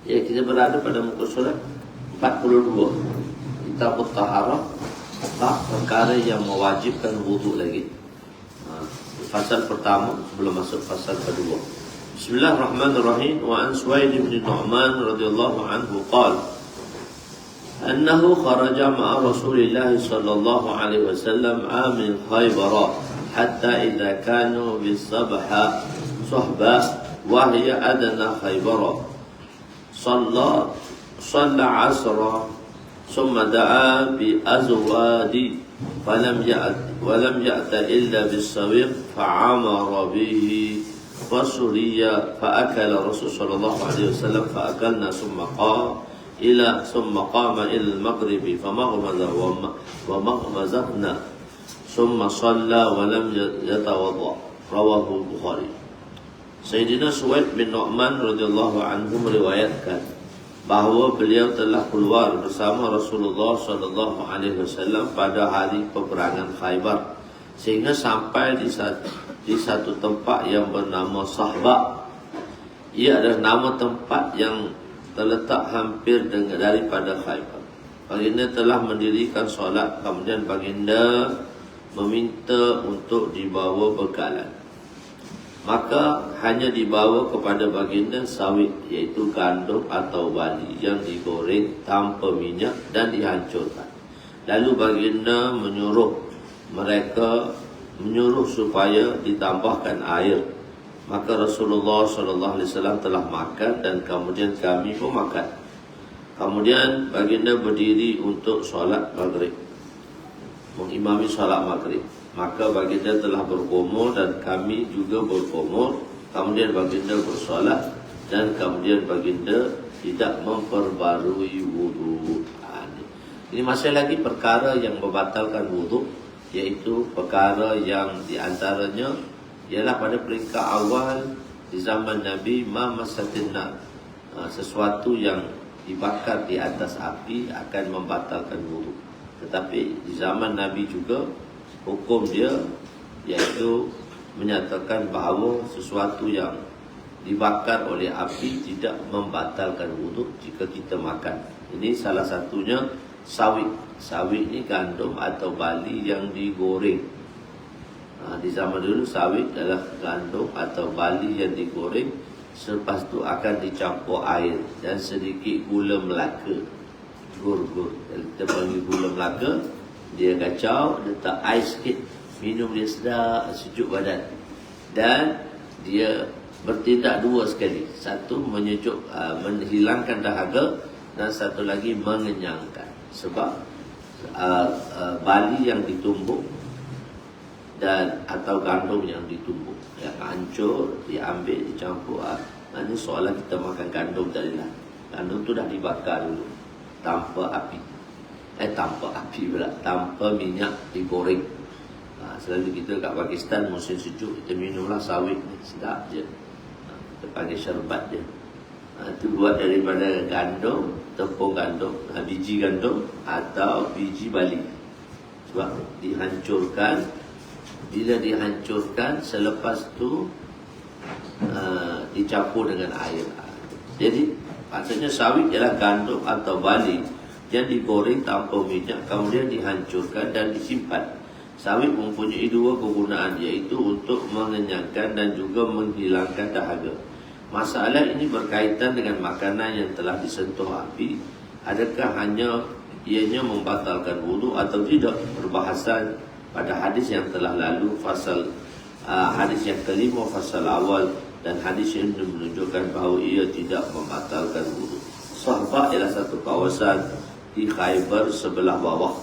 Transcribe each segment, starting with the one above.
Ya, kita berada pada muka surat 42. Kitab Taharah, bab perkara yang mewajibkan wuduk lagi. Fasal pertama sebelum masuk fasal kedua. Bismillahirrahmanirrahim. Wa an Suwaid bin Nu'man radhiyallahu anhu qala annahu kharaja ma'a Rasulillah sallallahu alaihi wasallam amin Khaybar hatta idza kanu bis-sabha suhba wa hiya adna Khaybar صلى عصرا ثم دعا بأزواد ولم يأت إلا بالسويق فعمر به فسري فأكل رسول صلى الله عليه وسلم فأكلنا ثم قام إلى المغرب فمغمز ومغمزتنا ثم صلى ولم يتوضأ رواه البخاري. Sayyidina Suwaid bin Nu'man radhiyallahu anhu meriwayatkan bahawa beliau telah keluar bersama Rasulullah sallallahu alaihi wasallam pada hari peperangan Khaybar sehingga sampai di satu tempat yang bernama Sahba. Ia adalah nama tempat yang terletak hampir daripada Khaybar. Baginda telah mendirikan solat, kemudian baginda meminta untuk dibawa bekalan. Maka hanya dibawa kepada baginda sawit, iaitu gandum atau bali yang digoreng tanpa minyak dan dihancurkan. Lalu baginda menyuruh supaya ditambahkan air. Maka Rasulullah SAW telah makan dan kemudian kami pun makan. Kemudian baginda berdiri untuk solat maghrib, mengimami solat maghrib. Maka baginda telah berkumur dan kami juga berkumur. Kemudian baginda bersolat dan kemudian baginda tidak memperbarui wudu. Ini masih lagi perkara yang membatalkan wudu, iaitu perkara yang diantaranya ialah pada peringkat awal di zaman Nabi mamasatinna, sesuatu yang dibakar di atas api akan membatalkan wudu. Tetapi di zaman Nabi juga hukum dia iaitu menyatakan bahawa sesuatu yang dibakar oleh api tidak membatalkan wuduk jika kita makan. Ini salah satunya sawit. Sawit ni gandum atau bali yang digoreng. Di zaman dulu sawit adalah gandum atau bali yang digoreng. Selepas tu akan dicampur air dan sedikit gula melaka. Gur-gur. Kita panggil gula melaka. Dia kacau, letak ais sikit, minum dia sedap, sejuk badan. Dan dia bertindak dua sekali. Satu menyejuk, menghilangkan dahaga, dan satu lagi mengenyangkan. Sebab bali yang ditumbuk dan atau gandum yang ditumbuk yang hancur, diambil, dicampur. Ini soalan kita makan gandum tadilah. Gandum tu dah dibakar dulu tanpa api. Tanpa minyak, digoreng. Selalu kita kat Pakistan musim sejuk kita minumlah sawit ni, sedap je. Kita panggil syarbat je. Itu buat daripada gandum, tepung gandum, biji gandum atau biji bali. Sebab dihancurkan. Bila dihancurkan, selepas tu dicampur dengan air. Jadi maksudnya sawit ialah gandum atau bali yang digoreng tanpa minyak, kemudian dihancurkan dan disimpan. Sawit mempunyai dua kegunaan, iaitu untuk mengenyangkan dan juga menghilangkan dahaga. Masalah ini berkaitan dengan makanan yang telah disentuh api. Adakah hanya ianya membatalkan wudu atau tidak? Perbahasan pada hadis yang telah lalu, hadis yang kelima fasal awal, dan hadis yang menunjukkan bahawa ia tidak membatalkan wudu. Sahba ialah satu kawasan di Khaybar sebelah bawah.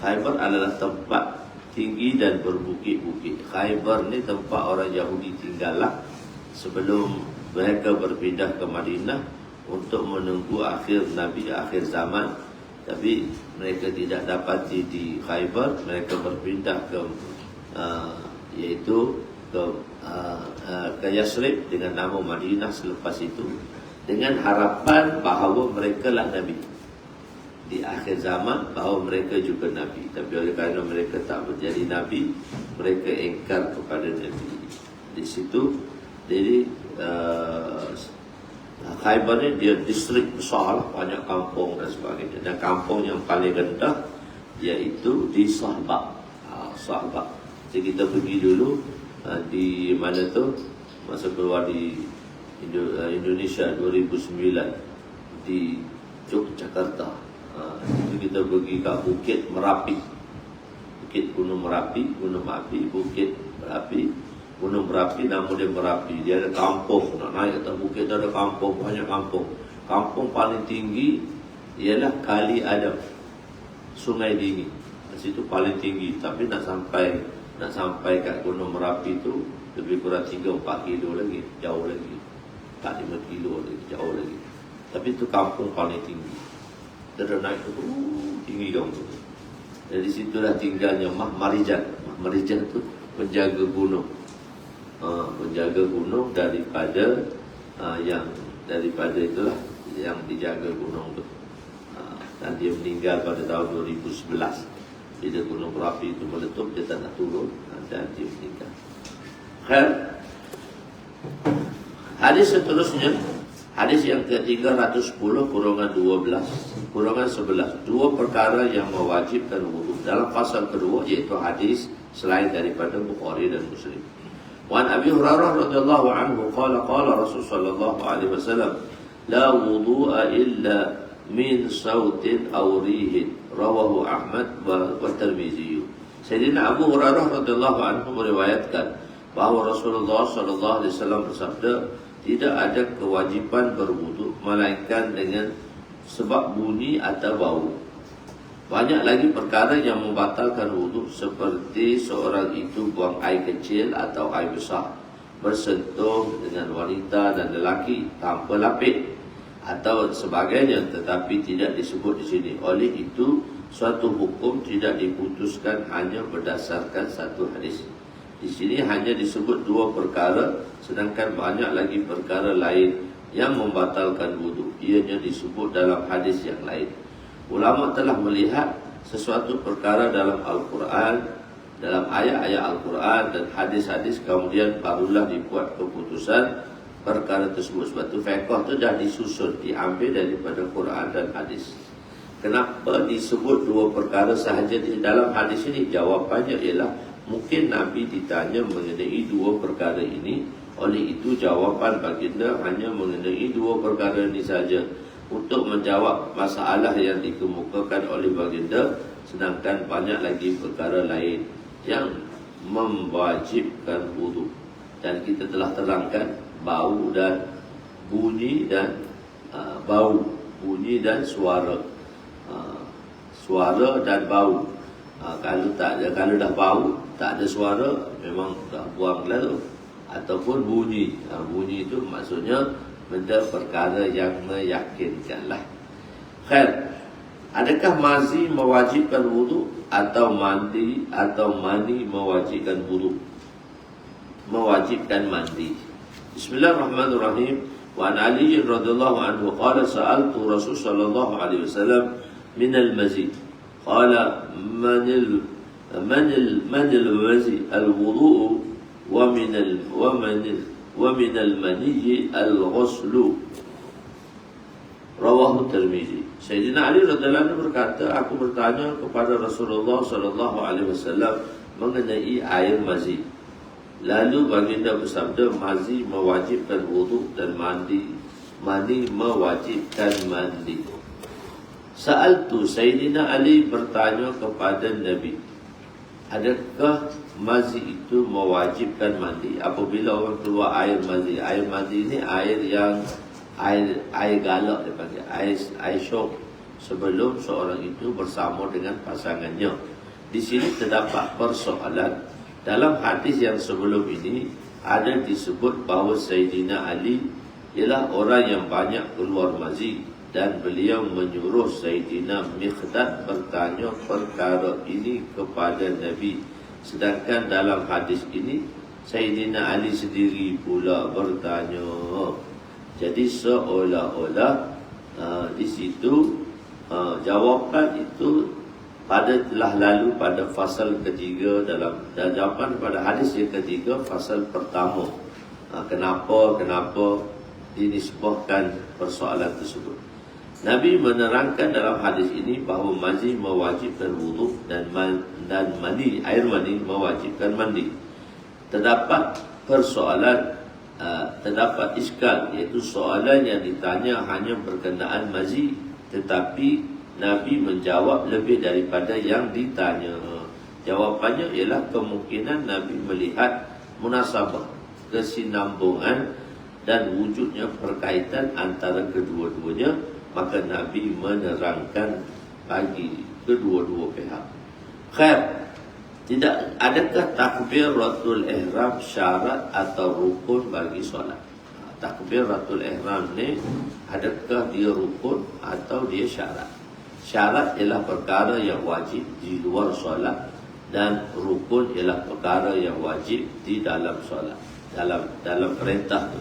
Khaybar adalah tempat tinggi dan berbukit-bukit. Khaybar ni tempat orang Yahudi tinggallah sebelum mereka berpindah ke Madinah untuk menunggu akhir Nabi, akhir zaman. Tapi mereka tidak dapati di Khaybar. Mereka berpindah ke ke Yasrib dengan nama Madinah selepas itu, dengan harapan bahawa mereka lah Nabi di akhir zaman, bahawa mereka juga Nabi. Tapi oleh kerana mereka tak menjadi Nabi, mereka engkar kepada Nabi. Di situ, jadi Khaybar ni dia distrik besar lah, banyak kampung dan sebagainya. Dan kampung yang paling rendah iaitu di Sahbah. Sahbah. Jadi kita pergi dulu di mana tu, masa keluar di Indonesia 2009 di Yogyakarta. Itu kita pergi ke Bukit Merapi. Bukit Gunung Merapi, Gunung Merapi, Bukit Merapi, Gunung Merapi, nama dia Merapi. Dia ada kampung, nak naik atas bukit tu ada kampung, banyak kampung. Kampung paling tinggi ialah Kali Adam, Sungai Dingin. Di situ paling tinggi, tapi nak sampai kat Gunung Merapi tu lebih kurang 3-4 kilo lagi, jauh lagi. 4-5 kilo lagi, jauh lagi. Tapi itu kampung paling tinggi. Kita dah naik tu, tinggi dong tu. Dari situlah tinggalnya Mah Marijan. Mah Marijan tu penjaga gunung. Penjaga gunung daripada itulah yang dijaga gunung tu. Dan dia meninggal pada tahun 2011. Bila Gunung Merapi itu meletup, dia tak nak turun dan dia meninggal. Khair. Hadis seterusnya, hadis yang ke-310 × 12 × 11. Dua perkara yang mewajibkan wudu dalam fasal kedua, iaitu hadis selain daripada Bukhari dan Muslim. Wa an Abi Hurairah radhiyallahu anhu qala Rasul sallallahu alaihi wasallam la wudu'a illa min sautin aw rihin, rawahu Ahmad wa Tirmizi. Sayyidina Abu Hurairah radhiyallahu anhu meriwayatkan bahawa Rasulullah sallallahu alaihi wasallam bersabda, tidak ada kewajipan berwudu melainkan dengan sebab bunyi atau bau. Banyak lagi perkara yang membatalkan wudu, seperti seorang itu buang air kecil atau air besar, bersentuh dengan wanita dan lelaki tanpa lapik atau sebagainya, tetapi tidak disebut di sini. Oleh itu, suatu hukum tidak diputuskan hanya berdasarkan satu hadis. Di sini hanya disebut dua perkara, sedangkan banyak lagi perkara lain yang membatalkan wudu. Ianya disebut dalam hadis yang lain. Ulama telah melihat sesuatu perkara dalam Al-Quran, dalam ayat-ayat Al-Quran dan hadis-hadis, kemudian barulah dibuat keputusan perkara tersebut. Sebab itu fiqh itu dah disusun, diambil daripada Quran dan hadis. Kenapa disebut dua perkara sahaja di dalam hadis ini? Jawapannya ialah mungkin Nabi ditanya mengenai dua perkara ini, oleh itu jawapan baginda hanya mengenai dua perkara ini saja untuk menjawab masalah yang dikemukakan oleh baginda, sedangkan banyak lagi perkara lain yang mewajibkan wudu. Dan kita telah terangkan bau dan bunyi dan bau, bunyi dan suara, suara dan bau. Kalau dah bau, tak ada suara, memang dah buanglah tu. Ataupun bunyi, bunyi itu maksudnya benda perkara yang meyakinkanlah. Khair. Adakah mazi mewajibkan wudu atau mandi mewajibkan wudu? Mewajibkan mandi. Bismillahirrahmanirrahim. Wa an Ali radhiyallahu anhu qala sa'altu Rasul sallallahu alaihi wasallam min al-mazi. Qala man al-mazi al-wudu wa min al-mani al-ghuslu, rawahu Tirmizi. Sayyidina Ali radhiyallahu anhu berkata, aku bertanya kepada Rasulullah sallallahu alaihi wasallam mengenai air mazi. Lalu baginda bersabda, mazi mewajibkan wudu dan mandi mewajibkan mandi. Sa'altu, Sayyidina Ali bertanya kepada Nabi, adakah mazi itu mewajibkan mandi? Apabila orang keluar air mazi. Air mazi ini air yang air galak dipanggil, air syok, sebelum seorang itu bersama dengan pasangannya. Di sini terdapat persoalan. Dalam hadis yang sebelum ini ada disebut bahawa Sayyidina Ali ialah orang yang banyak keluar mazi, dan beliau menyuruh Sayyidina Miqdad bertanya perkara ini kepada Nabi. Sedangkan dalam hadis ini Sayyidina Ali sendiri pula bertanya. Jadi seolah-olah di situ jawapan itu telah lalu pada fasal ketiga dan jawapan pada hadis yang ketiga fasal pertama. Kenapa dinisbahkan persoalan tersebut. Nabi menerangkan dalam hadis ini bahawa mazi mewajibkan wuduk dan mandi, air mani mewajibkan mandi. Terdapat persoalan, terdapat iskal, iaitu soalan yang ditanya hanya berkenaan mazi, tetapi Nabi menjawab lebih daripada yang ditanya. Jawapannya ialah kemungkinan Nabi melihat munasabah, kesinambungan dan wujudnya perkaitan antara kedua-duanya, maka Nabi menerangkan bagi kedua-dua pihak. Khair, tidak adakah takbiratul ihram syarat atau rukun bagi solat? Takbiratul ihram ni adakah dia rukun atau dia syarat? Syarat ialah perkara yang wajib di luar solat, dan rukun ialah perkara yang wajib di dalam solat, dalam perintah tu.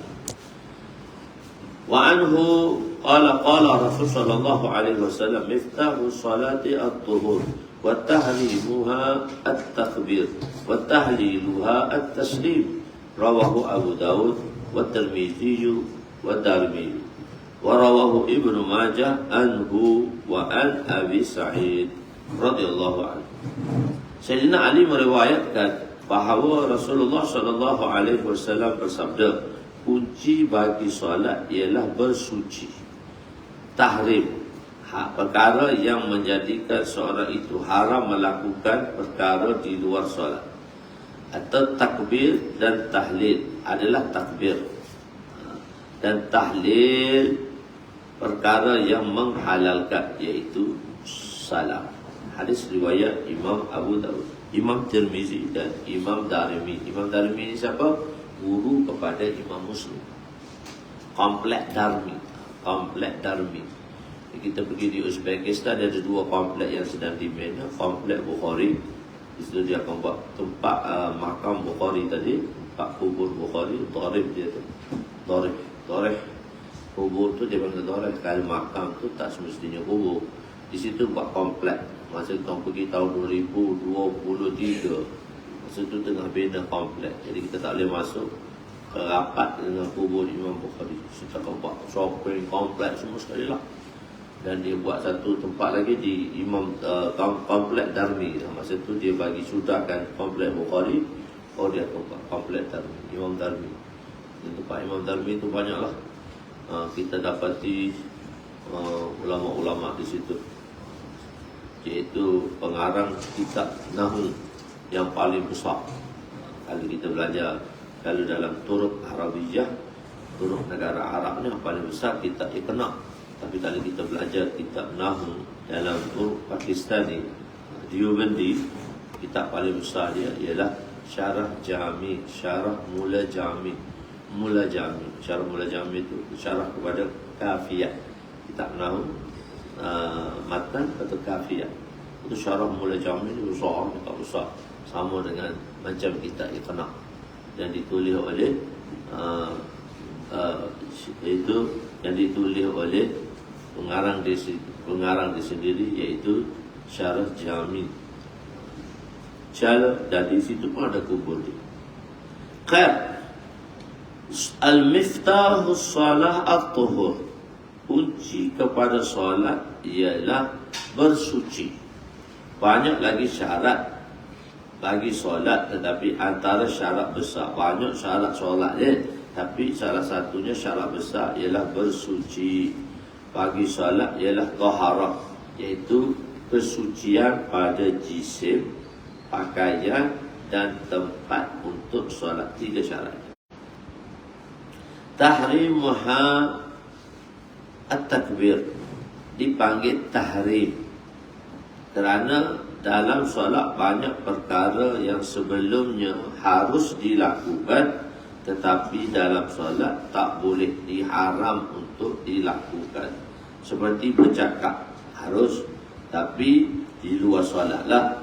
Wa anhu qala Rasul sallallahu alaihi wasallam miftahu salati at-tuhur wa tahlimuha at-takbir wa tahliluha at-taslim, rawahu Abu Daud wa Tirmidzi wa Darimi wa rawahu Ibnu Majah anhu wa an Abi Sa'id radhiyallahu anhu. Sayyidina Ali meriwayatkan bahawa Rasulullah sallallahu alaihi wasallam bersabda, kunci bagi solat ialah bersuci. Tahrim, perkara yang menjadikan seorang itu haram melakukan perkara di luar solat. Atau takbir dan tahlil adalah takbir, dan tahlil perkara yang menghalalkan, iaitu salam. Hadis riwayat Imam Abu Daud, Imam Tirmizi dan Imam Darimi. Imam Darimi ini siapa? Guru kepada Imam Muslim. Komplek Darmi. Kita pergi di Uzbekistan, ada dua komplek yang sedang dibina. Komplek Bukhari, di situ dia akan buat tempat makam Bukhari tadi, tempat kubur Bukhari. Dharif dia tu, Dharif kubur tu dia panggil Dharif. Kalau makam tu tak semestinya kubur. Di situ buat komplek. Masa kita pergi tahun 2023, masa tu tengah bina komplek. Jadi kita tak boleh masuk ke rapat dengan kubur Imam Bukhari. Kita akan buat shopping komplek semua sekali lah. Dan dia buat satu tempat lagi di Imam komplek Darmi. Masa tu dia bagi sudahkan komplek Bukhari. Oh, dia akan buat komplek Darmi, Imam Darmi. Dan tempat Imam Darmi tu banyaklah. Kita dapati ulama-ulama di situ, iaitu pengarang kitab Nahwu yang paling besar. Kalau kita belajar, kalau dalam turuk Arabiyah, turuk negara Arab ni yang paling besar kitab Iqna. Tapi kalau kita belajar kitab Nahwu dalam turuk Pakistani, Deobandi, kitab paling besar dia ialah Syarah Jami, Syarah Mula Jami. Syarah Mula Jami itu syarah kepada Kafiyah. Kitab Nahwu, matan atau kafiyah. Itu syarah Mula Jami ni besar, tak besar, sama dengan macam kita Iqna, dan ditulis oleh itu yang ditulis oleh pengarang dia sendiri, iaitu Syarah Jami. Dan di situ pun ada kubur dia. Khair, al-miftahu salah at-tuhur, kunci kepada solat ialah bersuci. Banyak lagi syarat bagi solat, tetapi antara syarat besar, banyak syarat solat dia, tapi salah satunya syarat besar ialah bersuci. Bagi solat ialah taharah, iaitu kesucian pada jisim, pakaian dan tempat untuk solat. 3 syarat. Tahrimuha at-takbir, dipanggil tahrim kerana dalam solat banyak perkara yang sebelumnya harus dilakukan, tetapi dalam solat tak boleh, diharam untuk dilakukan. Seperti bercakap harus, tapi di luar solat lah.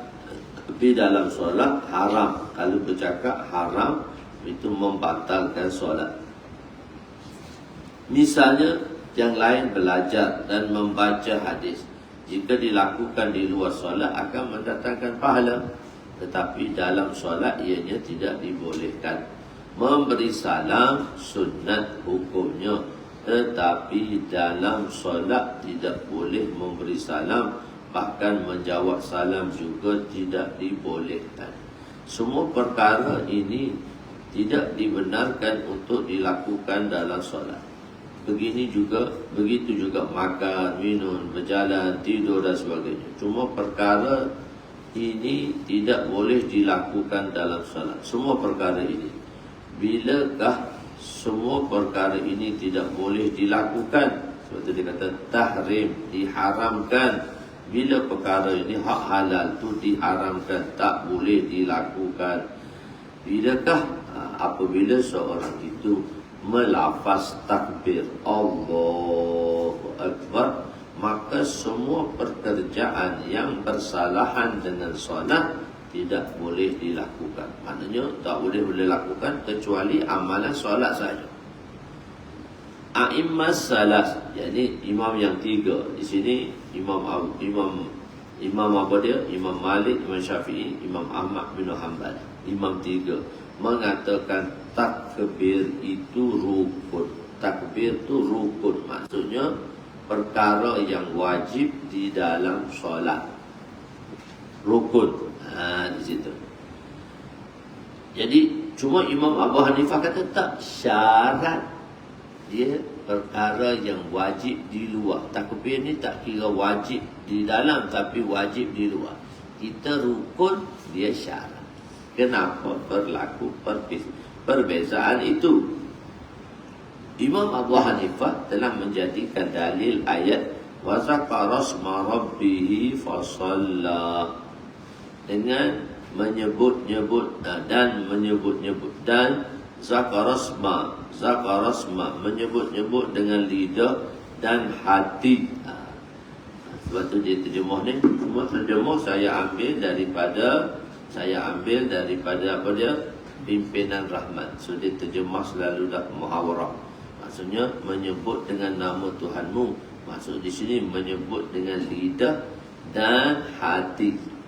Tapi dalam solat haram. Kalau bercakap haram, itu membatalkan solat. Misalnya yang lain belajar dan membaca hadis, jika dilakukan di luar solat akan mendatangkan pahala, tetapi dalam solat ianya tidak dibolehkan. Memberi salam sunat hukumnya, tetapi dalam solat tidak boleh memberi salam, bahkan menjawab salam juga tidak dibolehkan. Semua perkara ini tidak dibenarkan untuk dilakukan dalam solat. Begitu juga makan, minum, berjalan, tidur dan sebagainya. Cuma perkara ini tidak boleh dilakukan dalam solat. Semua perkara ini. Bilakah semua perkara ini tidak boleh dilakukan? Seperti dia kata tahrim, diharamkan. Bila perkara ini hak halal tu diharamkan, tak boleh dilakukan. Bilakah? Apabila seorang itu melafaz takbir Allahu Akbar, maka semua pekerjaan yang bersalahan dengan solat tidak boleh dilakukan. Maknanya tak boleh dilakukan kecuali amalan solat saja. A'immas salas, jadi imam yang tiga. Di sini Imam apa dia? Imam Malik, Imam Syafi'i, Imam Ahmad bin Hanbal. Imam tiga mengatakan takbir itu rukun. Takbir itu rukun, maksudnya perkara yang wajib di dalam solat. Rukun. Di situ. Jadi cuma Imam Abu Hanifah kata tak, syarat dia perkara yang wajib di luar. Takbir ni tak kira wajib di dalam, tapi wajib di luar. Kita rukun, dia syarat. Kenapa berlaku perbezaan itu? Imam Abu Hanifah telah menjadikan dalil ayat wa zakara asma rabbih fa shalla, dengan menyebut-nyebut dan zakarasma menyebut-nyebut dengan lidah dan hati. Sebab tu dia terjemah ni, semua terjemah saya ambil daripada apa dia, Pimpinan Rahman. So dia terjemah selalu dah muhawarah. Maksudnya menyebut dengan nama Tuhanmu. Maksud di sini menyebut dengan lidah dan hati.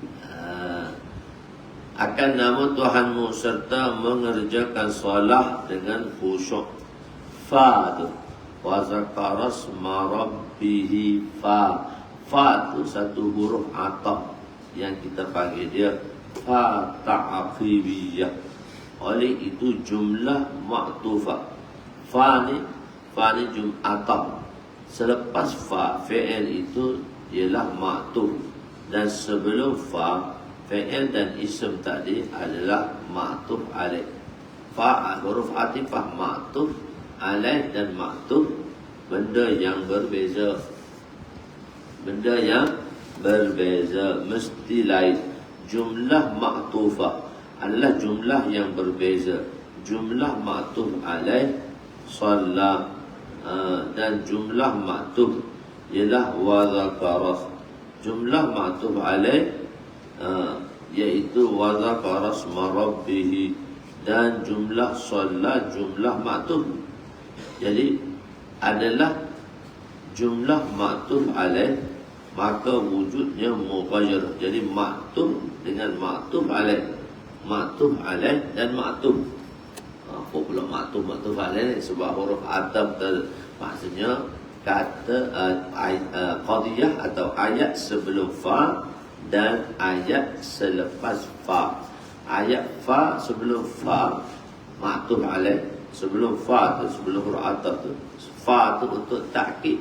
Akan nama Tuhanmu serta mengerjakan solat dengan khusyuk. Fa tu wa zakara asma rabbih. Fa tu satu huruf ataf yang kita panggil dia fa ta'qibiyah. Oleh itu jumlah maktufah. Fa ni ataf. Selepas fa, fi'il itu ialah maktuf, dan sebelum fa, fi'il dan isim tadi adalah ma'tuf alaih. Fa huruf atifah, ma'tuf alaih dan ma'tuf, benda yang berbeza. Benda yang berbeza mesti lain. Jumlah ma'tufah adalah jumlah yang berbeza. Jumlah ma'tuf alaih shalla, dan jumlah ma'tuf ialah wa zakaras. Jumlah ma'tuf alaih yaitu wa zakara asma rabbih, dan jumlah solat jumlah maktub. Jadi adalah jumlah maktub alaih, maka wujudnya mughayyir. Jadi maktub dengan maktub alaih dan maktub. Apa pula maktub alaih? Sebab huruf ataf maksudnya kata qadiyah atau ayat sebelum fa dan ayat selepas fa. Ayat fa sebelum fa ma'tuf alaih, sebelum fa tu, sebelum huruf ataf tu, fa tu untuk takkid.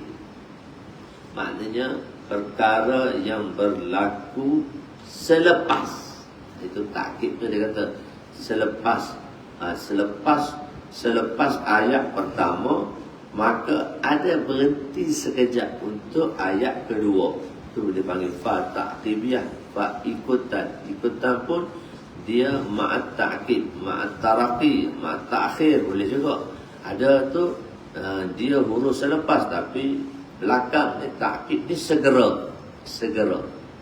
Maknanya perkara yang berlaku selepas. Itu takkid tu dia kata selepas. Selepas ayat pertama, maka ada berhenti sekejap untuk ayat kedua. Itu dia panggil fa ta'qibiyah, fa ikutan. Ikutan pun dia ma'at ta'qib, ma'at taraqi, ma'at ta'khir boleh juga. Ada tu dia huruf selepas, tapi belakang ni ta'qib ni segera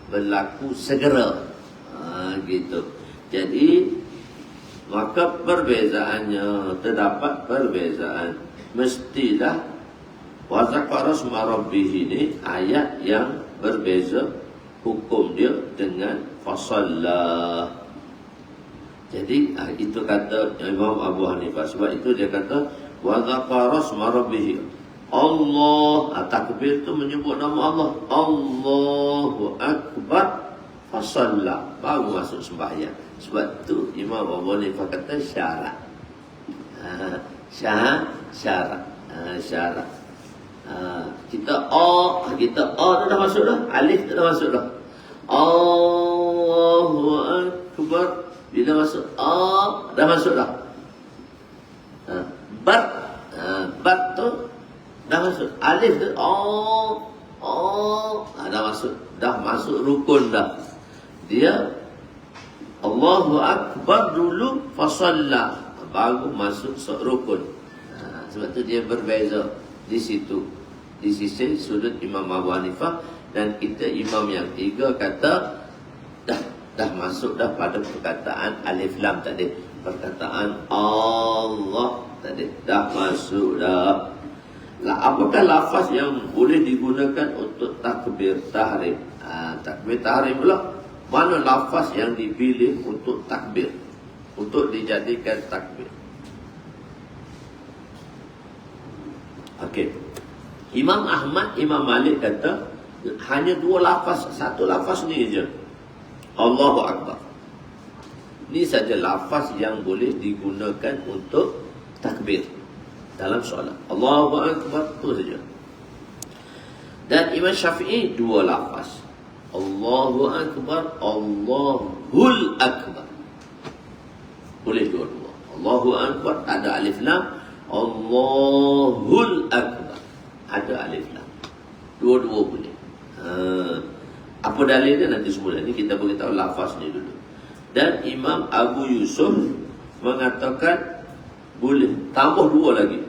berlaku segera. Gitu. Jadi maka perbezaannya, terdapat perbezaan. Mestilah wa zakara asma rabbih ini ayat yang berbeza hukum dia dengan fasalla. Jadi itu kata Imam Abu Hanifah. Sebab itu dia kata wa zakara asma rabbih, Allah, takbir tu menyebut nama Allah. Allahu Akbar fasalla, baru masuk sembahyang. Sebab tu Imam Abu Hanifah kata syarat. Syarat. Syarat. Kita tu dah masuk dah. Alif tu dah masuk dah. Allahu Akbar. Bila masuk dah masuk dah. Bat tu dah masuk. Alif tu dah masuk rukun dah. Dia Allahu Akbar dulu fasalla, baru masuk rukun. Sebab tu dia berbeza di situ, di sisi sudut Imam Abu Hanifah. Dan kita imam yang tiga kata dah masuk dah pada perkataan alif lam tadi, perkataan Allah tadi dah masuk dah. Apakah lafaz yang boleh digunakan untuk takbir tahrim? Takbir tahrim pula, mana lafaz yang dipilih untuk takbir, untuk dijadikan takbir? Okey. Imam Ahmad, Imam Malik kata hanya dua lafaz, satu lafaz ni je, Allahu Akbar. Ini saja lafaz yang boleh digunakan untuk takbir dalam solat. Allahu Akbar, tu saja. Dan Imam Syafi'i dua lafaz, Allahu Akbar, Allahul Akbar. Boleh dua-dua. Allahu Akbar ada alif lam, Allahul Akbar ada alif lam. Dua-dua boleh. Apa dalilnya nanti semula ni, kita beritahu lafaz ni dulu. Dan Imam Abu Yusuf mengatakan boleh tambah dua lagi.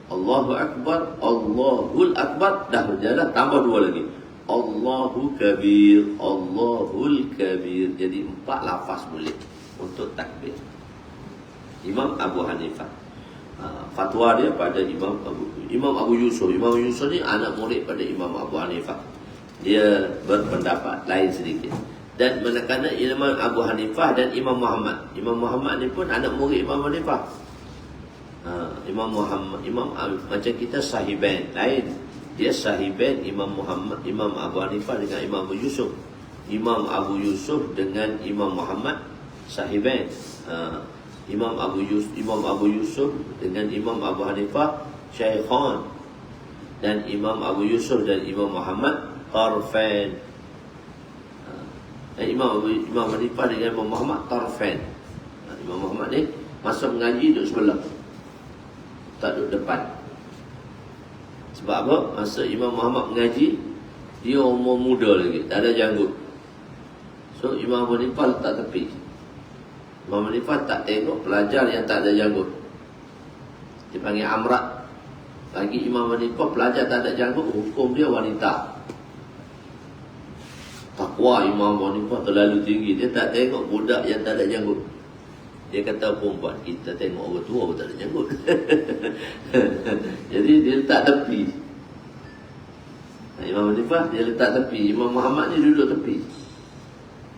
Allahu Akbar, Allahul Akbar, dah berjalan, tambah dua lagi. Allahu Kabir, Allahul Kabir. Jadi 4 lafaz boleh untuk takbir. Imam Abu Hanifah, fatwa dia pada Imam Abu Yusuf. Imam Yusuf ni anak murid pada Imam Abu Hanifah. Dia berpendapat lain sedikit. Dan manakala Imam Abu Hanifah dan Imam Muhammad. Imam Muhammad ni pun anak murid Imam Hanifah. Imam Muhammad, macam kita sahibain lain. Dia sahibain Imam Muhammad, Imam Abu Hanifah dengan Imam Abu Yusuf. Imam Abu Yusuf dengan Imam Muhammad sahibain. Imam Abu Yusuf dengan Imam Abu Hanifah syaikhan. Dan Imam Abu Yusuf dan Imam Muhammad tarfain. Dan Imam Hanifah dengan Imam Muhammad tarfain. Imam Muhammad ni masa mengaji duduk sebelah, tak duduk depan. Sebab apa? Masa Imam Muhammad mengaji, dia umur muda lagi, tak ada janggut. So Imam Hanifah letak tepi. Imam Hanifah tak tengok pelajar yang tak ada janggut, dipanggil amrat. Bagi Imam Hanifah, pelajar tak ada janggut, hukum dia wanita. Takwa Imam Hanifah terlalu tinggi. Dia tak tengok budak yang tak ada janggut. Dia kata perempuan, kita tengok orang tua pun tak ada janggut. Jadi dia letak tepi. Imam Hanifah dia letak tepi. Imam Muhammad ni duduk tepi,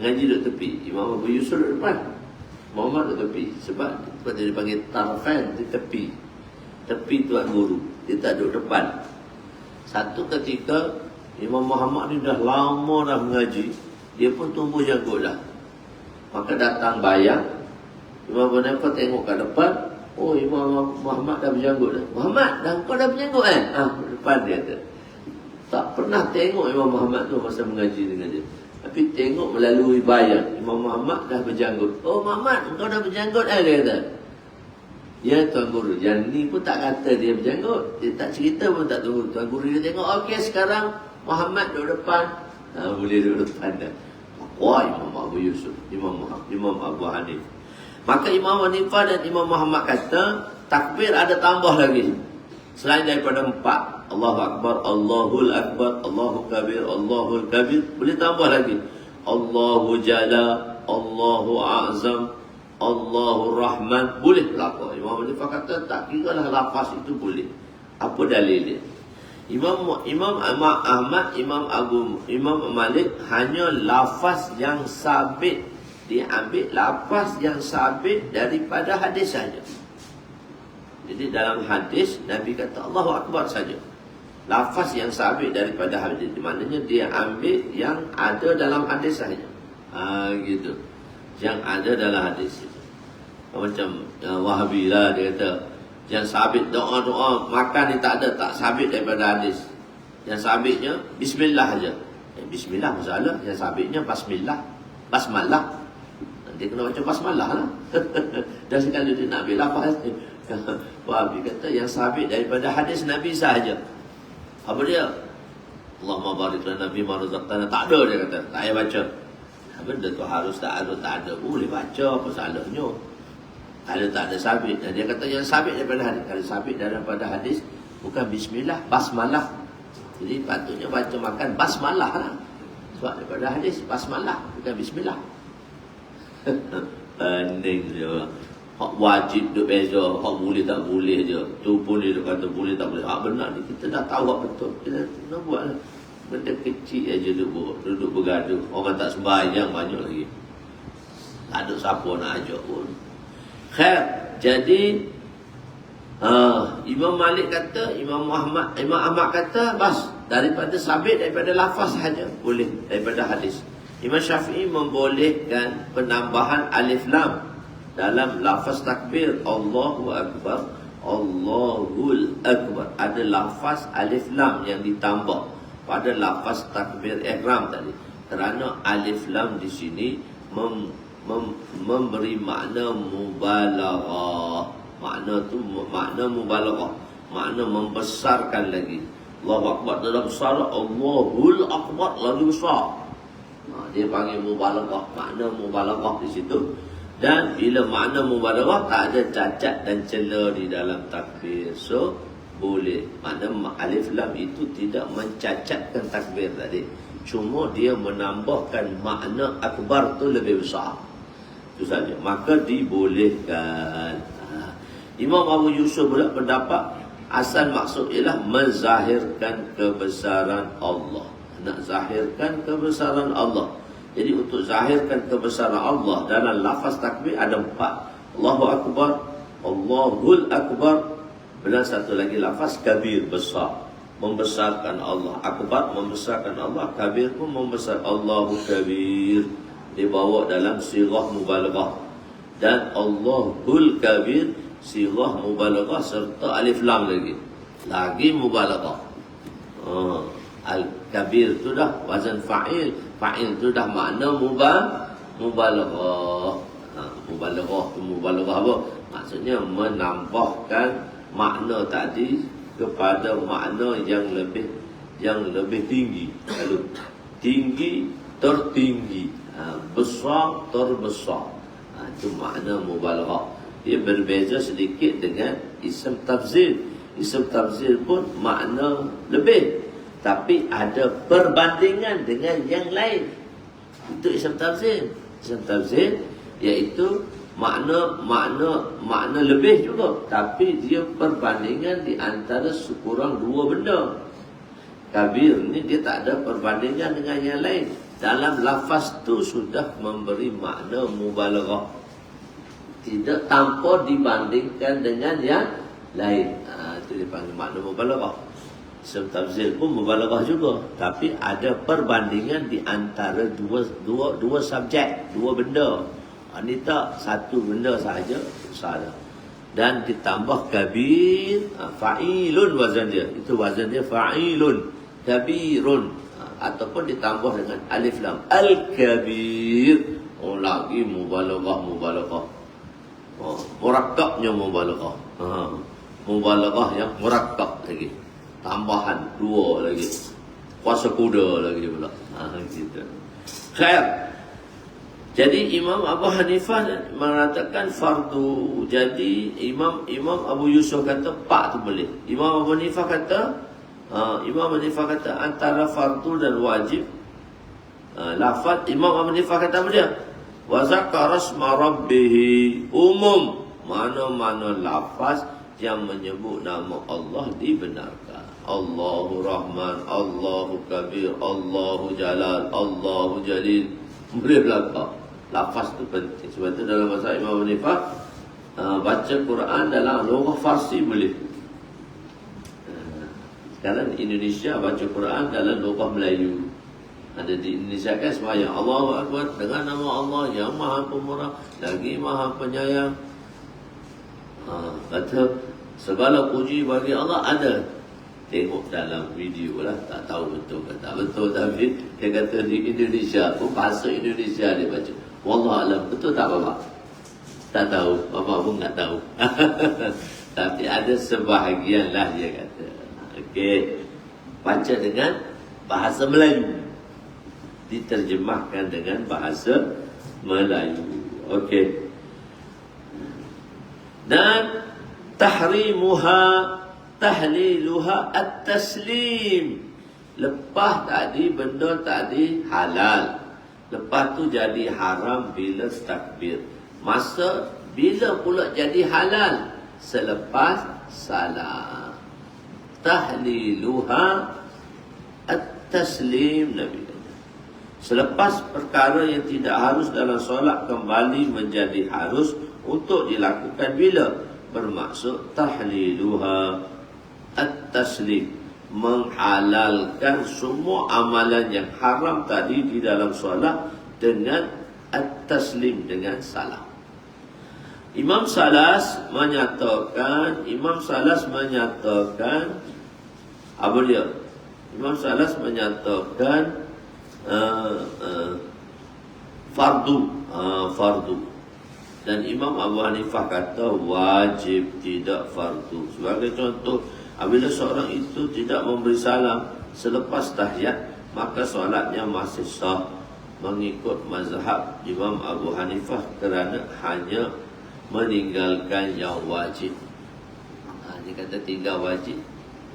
ngaji duduk tepi. Imam Abu Yusuf duduk depan, Muhammad duduk tepi. Sebab dia dipanggil tarfan, di tepi. Tepi tuan guru, dia tak duduk depan. Satu ketika Imam Muhammad ni dah lama dah mengaji, dia pun tumbuh janggut dah. Maka datang bayang, Imam Hanifah tengok kat depan, oh Imam Muhammad dah berjanggut dah. Muhammad, kau dah berjanggut kan? Depan dia kata. Tak pernah tengok Imam Muhammad tu masa mengaji dengan dia. Tapi tengok melalui bayang, Imam Muhammad dah berjanggut. Oh Muhammad, kau dah berjanggut kan? Dia kata. Ya Tuan Guru, yang ni pun tak kata dia berjanggut. Dia tak cerita pun tak tahu. Tuan Guru dia tengok, okey sekarang Muhammad duduk depan. Boleh duduk depan dah. Wah, Imam Abu Yusuf, Imam Abu Hanif. Maka Imam Hanifah dan Imam Muhammad kata takbir ada tambah lagi. Selain daripada 4, Allahu Akbar, Allahul Akbar, Allahu Kabir, Allahul Kabir, boleh tambah lagi. Allahu Jalla, Allahu A'zam, Allahu Rahman, boleh berlaku. Imam Hanifah kata tak kira lah lafaz itu boleh. Apa dalilnya? Imam Ahmad, Imam Malik hanya lafaz yang sabit. Dia ambil lafaz yang sabit daripada hadis saja. Jadi dalam hadis Nabi kata Allahu Akbar saja. Lafaz yang sabit daripada hadis, maknanya dia ambil yang ada dalam hadis saja. Gitu. Yang ada dalam hadis. Macam Wahabi lah, dia kata yang sabit doa-doa makan ni tak ada, tak sabit daripada hadis. Yang sabitnya bismillah saja. Bismillah masalah, yang sabitnya basmillah, basmalah. Dia kena baca basmalah lah. Dan sekali dia nak ambil lafaz ni, Wahabi kata yang sabit daripada hadis Nabi sahaja. Apa dia? Allahumma barik lana Nabi marzaqtana. Tak ada, dia kata. Tak payah baca. Benda tu harus tak ada. Boleh baca, apa salahnya? Tak ada sabit. Dan dia kata yang sabit daripada hadis. Kalau sabit daripada hadis, bukan bismillah, basmalah. Jadi patutnya baca makan basmalah lah. Sebab daripada hadis, basmalah, bukan bismillah. Pening dia. Hak wajib duk beza, hak boleh tak boleh je. Tu pun dia kata boleh tak boleh. Hak benar ni kita dah tahu hak betul. Kita nak buat lah. Benda kecil aja duduk bergaduh. Orang tak sembahyang banyak lagi. Tak ada siapa nak ajak pun. Khair. Jadi Imam Malik kata, Imam Ahmad kata bas, daripada sabit, daripada lafaz sahaja boleh, daripada hadis. Imam Syafi'i membolehkan penambahan alif lam dalam lafaz takbir. Allahu Akbar, Allahul Akbar. Ada lafaz alif lam yang ditambah pada lafaz takbir ihram tadi. Kerana alif lam di sini memberi makna mubalaghah. Makna tu makna mubalaghah, makna membesarkan lagi. Allahu Akbar dalam besar, Allahul Akbar lagi besar. Dia panggil mubalaghah, makna mubalaghah di situ. Dan bila makna mubalaghah, tak ada cacat dan celah di dalam takbir. So boleh. Makna alif lam itu tidak mencacatkan takbir tadi. Cuma dia menambahkan makna akbar tu lebih besar. Itu saja. Maka dibolehkan. Imam Abu Yusuf pula pendapat asal maksud ialah menzahirkan kebesaran Allah. Nak zahirkan kebesaran Allah. Jadi untuk zahirkan kebesaran Allah dalam lafaz takbir ada 4. Allahu Akbar, Allahul Akbar. Benar satu lagi lafaz kabir, besar. Membesarkan Allah. Akbar membesarkan Allah. Kabir pun membesar. Allahu Kabir. Dibawa dalam sirah mubalaghah. Dan Allahul Kabir, sirah mubalaghah serta alif lam lagi. Lagi mubalaghah. Al-Kabir tu dah wazan fa'il. Fa'il tu dah makna mubalaghah. Mubalaghah apa? Maksudnya menambahkan makna tadi kepada makna yang lebih tinggi. Lalu tinggi tertinggi, besar terbesar. Itu makna mubalaghah. Dia berbeza sedikit dengan ism tafzil. Ism tafzil pun makna lebih, tapi ada perbandingan dengan yang lain. Itu ism tafzil. Ism tafzil iaitu makna lebih juga, tapi dia perbandingan di antara sekurang dua benda. Kabir ni dia tak ada perbandingan dengan yang lain. Dalam lafaz tu sudah memberi makna mubalaghah, tidak tanpa dibandingkan dengan yang lain. Itu dipanggil makna mubalaghah. Ism tafzil pun mubalaghah juga, tapi ada perbandingan di antara dua subjek, dua benda. Ini tak satu benda sahaja, salah. Dan ditambah kabir, fa'ilun wazan dia. Itu wazan dia fa'ilun, kabirun. Ataupun ditambah dengan alif lam, al-kabir. Lagi mubalaghah. Murakkabnya mubalaghah. Mubalaghah yang murakkab lagi. Tambahan dua lagi. Kuasa kuda lagi pula. Gitu. Khair. Jadi Imam Abu Hanifah mengatakan fardu. Jadi Imam Abu Yusuf kata pak tu boleh. Imam Abu Hanifah kata antara fardu dan wajib. Lafaz Imam Abu Hanifah kata apa dia? Wa zakara asma rabbih, umum. Mana-mana lafaz yang menyebut nama Allah dibenarkan. Allahu Rahman, Allahu Kabir, Allahu Jalal, Allahu Jalil. Boleh belakang. Lafaz tu penting. Sebab itu dalam bahasa Imam Abu Hanifah, baca Quran dalam lughah Farsi boleh. Sekarang di Indonesia baca Quran dalam lughah Melayu. Ada di Indonesia kan sembahyang Allahu Akbar dengan nama Allah yang Maha Pemurah lagi Maha Penyayang. Kata segala puji bagi Allah ada. Tengok dalam video lah, tak tahu betul ke tak betul, tapi dia kata di Indonesia pun bahasa Indonesia dia baca. Wallahualam, betul tak Bapak? Tak tahu, Bapak pun tak tahu. Tapi ada sebahagian lah dia kata. Okey, baca dengan bahasa Melayu, diterjemahkan dengan bahasa Melayu. Okey. Dan tahliluha at-taslim. Lepas tadi benda tadi halal, lepas tu jadi haram bila takbir. Masa bila pula jadi halal? Selepas salam. Tahliluha at-taslim, Nabi kata. Selepas perkara yang tidak harus dalam solat kembali menjadi harus untuk dilakukan bila? Bermaksud tahliluha at-taslim, menghalalkan semua amalan yang haram tadi di dalam solat dengan at-taslim, dengan salam. Imam Salas menyatakan apa dia? Imam Salas menyatakan fardu. Dan Imam Abu Hanifah kata wajib, tidak fardu. Sebagai contoh, apabila seorang itu tidak memberi salam selepas tahiyat, maka solatnya masih sah mengikut mazhab Imam Abu Hanifah kerana hanya meninggalkan yang wajib. Dia kata tinggal wajib.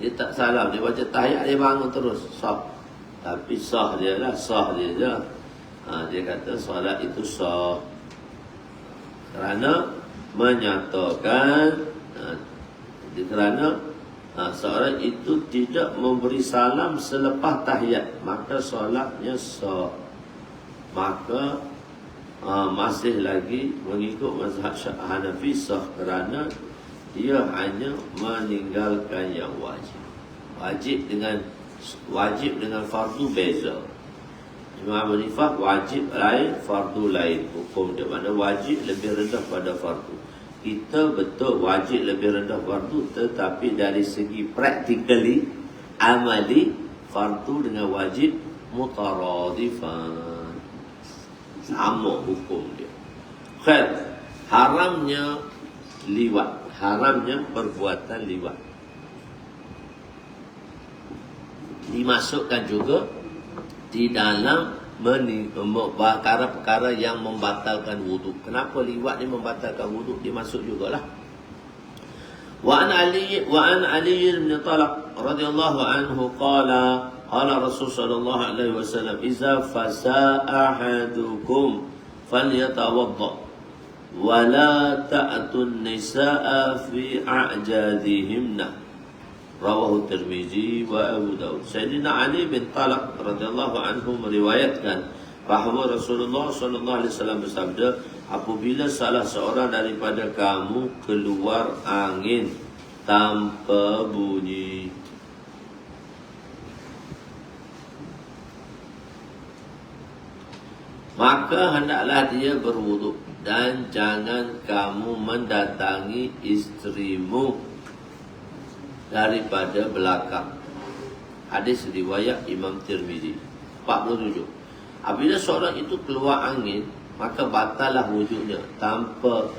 Dia tak salam, dia baca tahiyat, dia bangun terus, sah. Tapi sah dia lah, sah dia je. Dia kata solat itu sah kerana menyatakan kerana seorang itu tidak memberi salam selepas tahiyat, maka solatnya sah. Maka masih lagi mengikut mazhab Hanafi sah kerana dia hanya meninggalkan yang wajib. Wajib dengan fardu beza. Imam Abu Hanifah wajib lain, fardu lain. Hukum dia mana wajib lebih rendah pada fardu. Kita betul wajib lebih rendah fardu, tetapi dari segi practically, amali, fardu dengan wajib mutaradifan, sama hukum dia. Khair, haramnya liwat, haramnya perbuatan liwat dimasukkan juga di dalam perkara-perkara yang membatalkan wuduk. Kenapa liwat ni membatalkan wuduk? Dia masuk jugalah. Wa an Ali bin Talaq radhiyallahu anhu qala Rasul sallallahu alaihi wasallam idza fasa ahadukum falyatawadda wa la ta'tun nisaa fi a'jadihimna. Rawahu Tirmizi wa Abu Daud. Sayyidina Ali bin Talaq radhiyallahu anhu meriwayatkan bahawa Rasulullah sallallahu alaihi wasallam bersabda, apabila salah seorang daripada kamu keluar angin tanpa bunyi, maka hendaklah dia berwuduk dan jangan kamu mendatangi isterimu daripada belakang. Hadis riwayat Imam Tirmizi. 47. Apabila seorang itu keluar angin, maka batallah wuduknya. Tanpa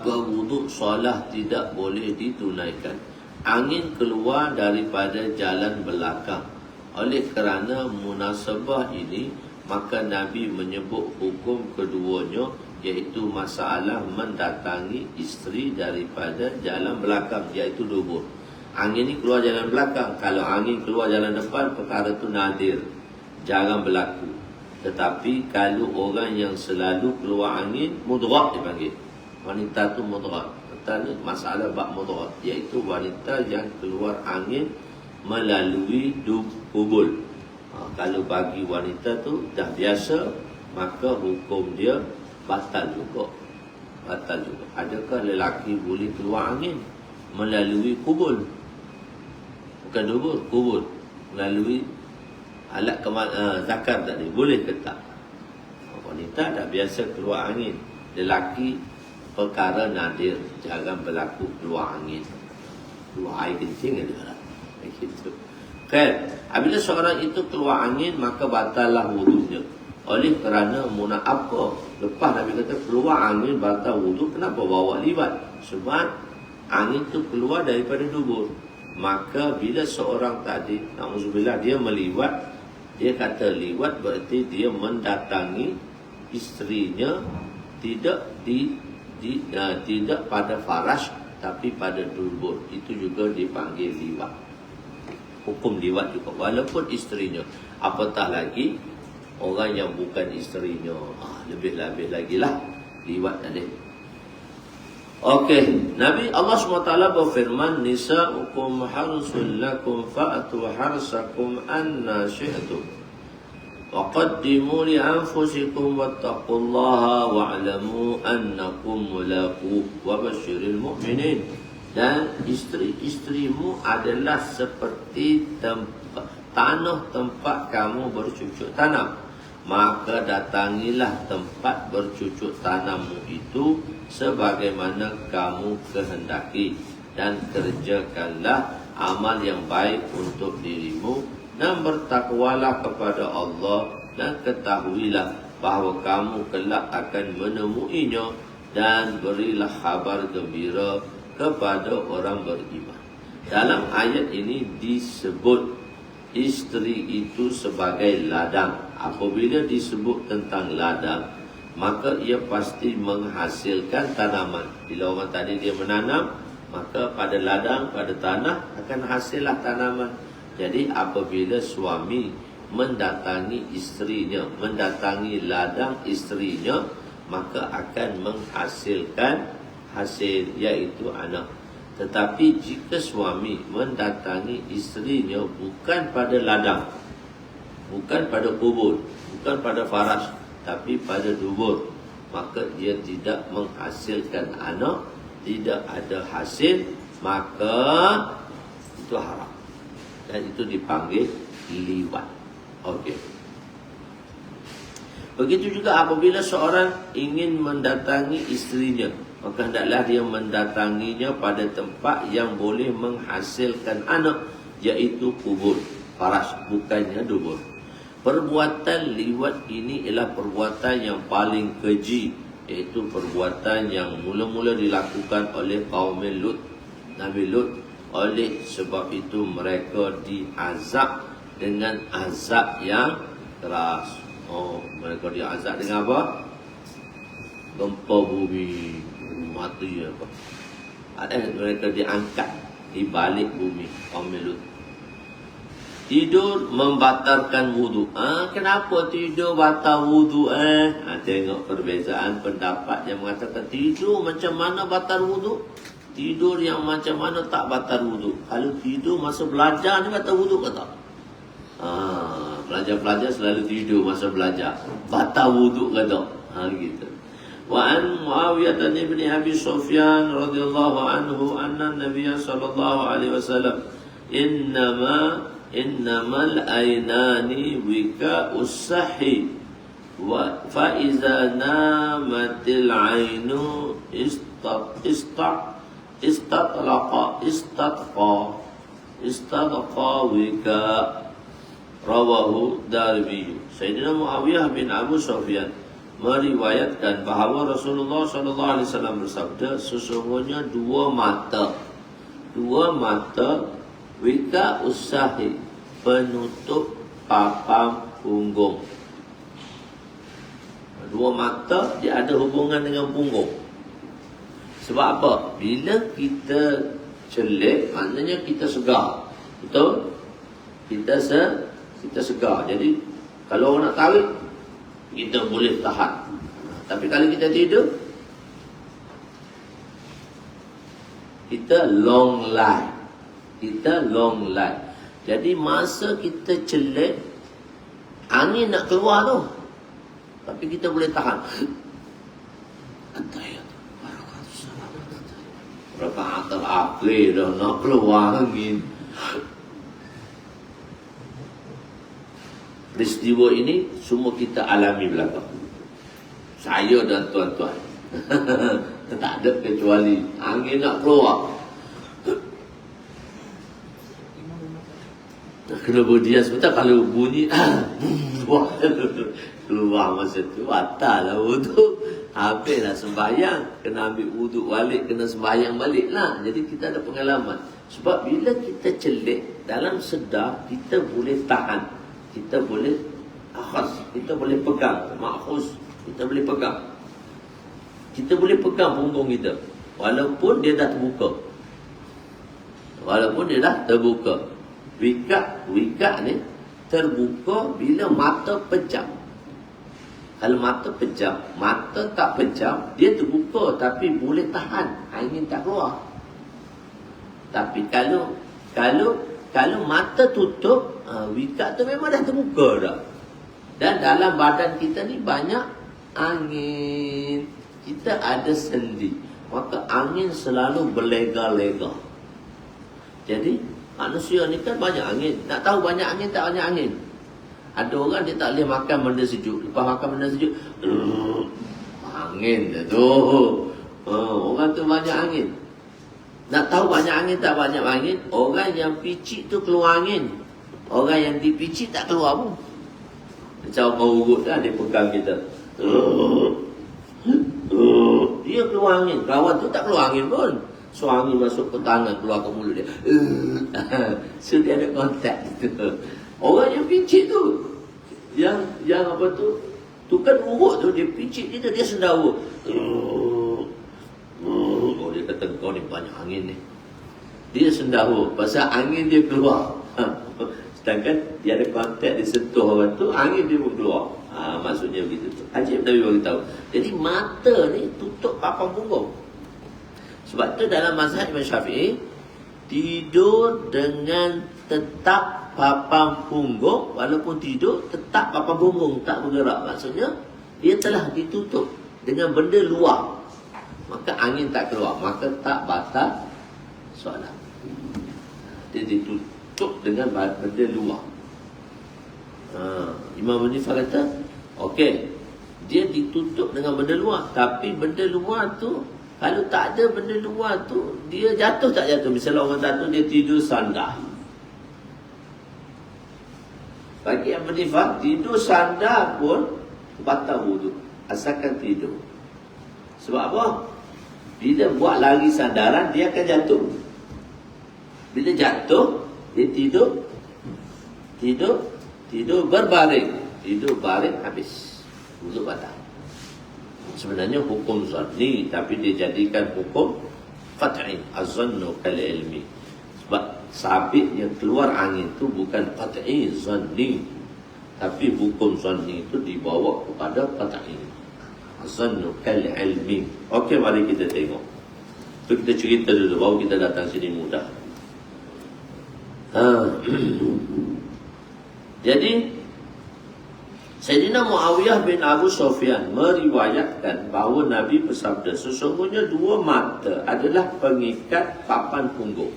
wuduk solat tidak boleh ditunaikan. Angin keluar daripada jalan belakang. Oleh kerana munasabah ini, maka Nabi menyebut hukum keduanya, iaitu masalah mendatangi isteri daripada jalan belakang, iaitu dubur. Angin ni keluar jalan belakang. Kalau angin keluar jalan depan, perkara tu nadir, jarang berlaku. Tetapi kalau orang yang selalu keluar angin, mudrat dipanggil. Wanita tu mudrat. Pertama masalah bab mudrat, iaitu wanita yang keluar angin melalui kubul. Kalau bagi wanita tu dah biasa, maka hukum dia batal juga. batal juga. Adakah lelaki boleh keluar angin melalui kubur? Bukan dubur, kubur. Melalui alat zakar tadi, boleh ke tak? Wanita tak biasa keluar angin. Lelaki perkara nadir, jangan berlaku keluar angin. Keluar air kencing ada lah. Begitu. Kan? Apabila seorang itu keluar angin, maka batallah wudunya. Oleh kerana apa? Lepas Nabi kata keluar angin batal wudu, kenapa bawa liwat? Sebab angin tu keluar daripada dubur. Maka bila seorang tadi, na'udzubillah, dia meliwat, dia kata liwat berarti dia mendatangi isterinya tidak tidak pada farash tapi pada dubur. Itu juga dipanggil liwat. Hukum liwat juga walaupun isterinya. Apatah lagi orang yang bukan isterinya, lebih-lebih lagi lah liwat tadi. Okey, Nabi Allah SWT berfirman, nisa'ukum harsul lakum fa'atu harsakum anna syi'tum wa qaddimu li anfusikum wattaqullaha wa'lamu annakum mulaquh wa basyiril mu'minin. Dan isteri-isterimu adalah seperti tanah tempat kamu bercucuk tanam. Maka datangilah tempat bercucuk tanammu itu sebagaimana kamu kehendaki, dan kerjakanlah amal yang baik untuk dirimu, dan bertakwalah kepada Allah, dan ketahuilah bahawa kamu kelak akan menemuinya, dan berilah kabar gembira kepada orang beriman. Dalam ayat ini disebut isteri itu sebagai ladang. Apabila disebut tentang ladang, maka ia pasti menghasilkan tanaman. Bila orang tadi dia menanam, maka pada ladang, pada tanah akan hasillah tanaman. Jadi apabila suami mendatangi isterinya, mendatangi ladang isterinya, maka akan menghasilkan hasil, iaitu anak. Tetapi jika suami mendatangi isterinya bukan pada ladang, bukan pada kubur, bukan pada faras, tapi pada dubur, maka dia tidak menghasilkan anak, tidak ada hasil, maka itu haram. Dan itu dipanggil liwat. Okey. Begitu juga apabila seorang ingin mendatangi isterinya, maka hendaklah dia mendatanginya pada tempat yang boleh menghasilkan anak, iaitu kubur, faras, bukannya dubur. Perbuatan liwat ini ialah perbuatan yang paling keji, iaitu perbuatan yang mula-mula dilakukan oleh kaum Lut, Nabi Lut. Oleh sebab itu mereka diazab dengan azab yang keras. Mereka diazab dengan apa? Gempa bumi, mati apa? Ada mereka diangkat di balik bumi, kaum Lut. Tidur membatalkan wudu. Kenapa tidur batal wudu? Tengok perbezaan pendapat yang mengatakan tidur macam mana batal wudu, tidur yang macam mana tak batal wudu. Kalau tidur masa belajar ni batal wudu ke tak? Pelajar-pelajar selalu tidur masa belajar, batal wudu ke tak? Gitu. Wa an Muawiyah bin Abi Sufyan radhiyallahu anhu anna Nabiy sallallahu alaihi wasallam innamal aynani wika'us sahi wa fa iza namatil ainu istadqa wika, rawahu Darimi. Sayyidina Muawiyah bin Abu Sufyan meriwayatkan bahawa Rasulullah SAW bersabda, sesungguhnya dua mata wika usahi, penutup papam punggung. Dua mata dia ada hubungan dengan punggung. Sebab apa? Bila kita celik, maknanya kita segar. Betul? Kita segar. Jadi kalau orang nak tarik, kita boleh tahan. Tapi kalau kita tidur, kita long life. Jadi masa kita celik, angin nak keluar tu, tapi kita boleh tahan. Rakaat terakhir dah nak keluar angin. Peristiwa ini semua kita alami belakang. Saya dan tuan-tuan. Tak ada kecuali angin nak keluar. Kena berdiam sebentar. Kalau bunyi keluar masa tu, batal lah wudu. Habislah sembahyang. Kena ambil wudu balik, kena sembahyang balik lah. Jadi kita ada pengalaman. Sebab bila kita celik, dalam sedar kita boleh tahan. Kita boleh akhas, kita boleh pegang. Makhus, kita boleh pegang. Kita boleh pegang punggung kita. Walaupun dia dah terbuka. Walaupun dia dah terbuka. Wikak ni terbuka bila mata pejam. Kalau mata pejam, mata tak pejam, dia terbuka tapi boleh tahan, angin tak keluar. Tapi kalau mata tutup, wikak tu memang dah terbuka dah. Dan dalam badan kita ni banyak angin. Kita ada sendi. Maka angin selalu berlega-lega. Jadi manusia ni kan banyak angin. Nak tahu banyak angin tak banyak angin? Ada orang dia tak boleh makan benda sejuk. Lepas makan benda sejuk, angin dah tu. Orang tu banyak angin. Nak tahu banyak angin tak banyak angin? Orang yang picit tu keluar angin. Orang yang dipicit tak keluar pun. Macam orang urut lah, dia pegang kita. Dia keluar angin. Kawan tu tak keluar angin pun. So angin masuk ke tangan, keluar ke mulut dia. So dia ada kontak gitu. Orang yang picit tu, yang apa tu, tu kan urut tu, dia picit kita, dia sendawa. Oh, dia kata kau ni banyak angin ni. Dia sendawa, pasal angin dia keluar. Sedangkan dia ada kontak, dia sentuh orang tu, angin dia pun keluar. Maksudnya begitu tu. Ajib Nabi beritahu. Jadi mata ni tutup papan punggung. Sebab tu dalam mazhab Imam Syafi'i, tidur dengan tetap papan punggung, walaupun tidur tetap papan punggung tak bergerak. Maksudnya dia telah ditutup dengan benda luar. Maka angin tak keluar, maka tak batal solat. Dia ditutup dengan benda luar. Imam Hanifah kata, okey, dia ditutup dengan benda luar, tapi benda luar tu, kalau tak ada benda luar tu, dia jatuh tak jatuh? Misalnya orang jatuh, dia tidur sandar. Bagi Imam Hanifah, tidur sandar pun batal wudu, asalkan tidur. Sebab apa? Bila buat lari sandaran, dia akan jatuh. Bila jatuh, dia tidur berbaring. Tidur baring, habis. Wudu batal. Sebenarnya hukum zanni, tapi dia jadikan hukum qat'i. Az-zannu kal-ilmi. Sebab sabitnya keluar angin itu bukan qat'i zanni, tapi hukum zanni itu dibawa kepada qat'i. Az-zannu kal-ilmi. Okey, mari kita tengok. Tu kita cerita dulu, baru kita datang sini mudah. Jadi Sayyidina Muawiyah bin Abu Sufyan meriwayatkan bahawa Nabi bersabda, sesungguhnya dua mata adalah pengikat papan punggung.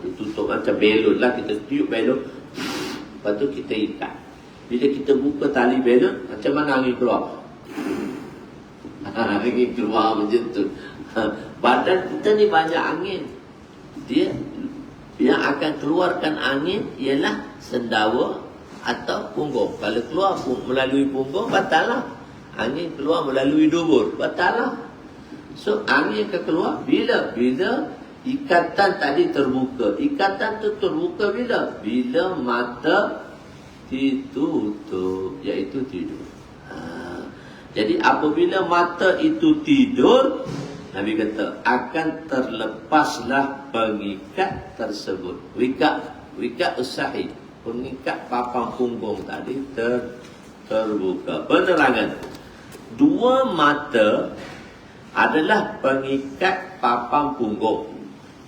Ditutup macam belon lah, kita tiup belon, lepas tu kita ikat. Bila kita buka tali belon, macam mana angin keluar? Angin keluar macam tu. Badan kita ni banyak angin. Dia yang akan keluarkan angin ialah sendawa atau punggung. Kalau keluar melalui punggung, batal lah. Angin keluar melalui dubur, batal lah. So angin akan keluar bila ikatan tadi terbuka. Ikatan tu terbuka bila mata ditutup, iaitu tidur. Jadi apabila mata itu tidur, Nabi kata akan terlepaslah pengikat tersebut. Wika usahi, pengikat papan punggung tadi terbuka. Penerangan, dua mata adalah pengikat papan punggung,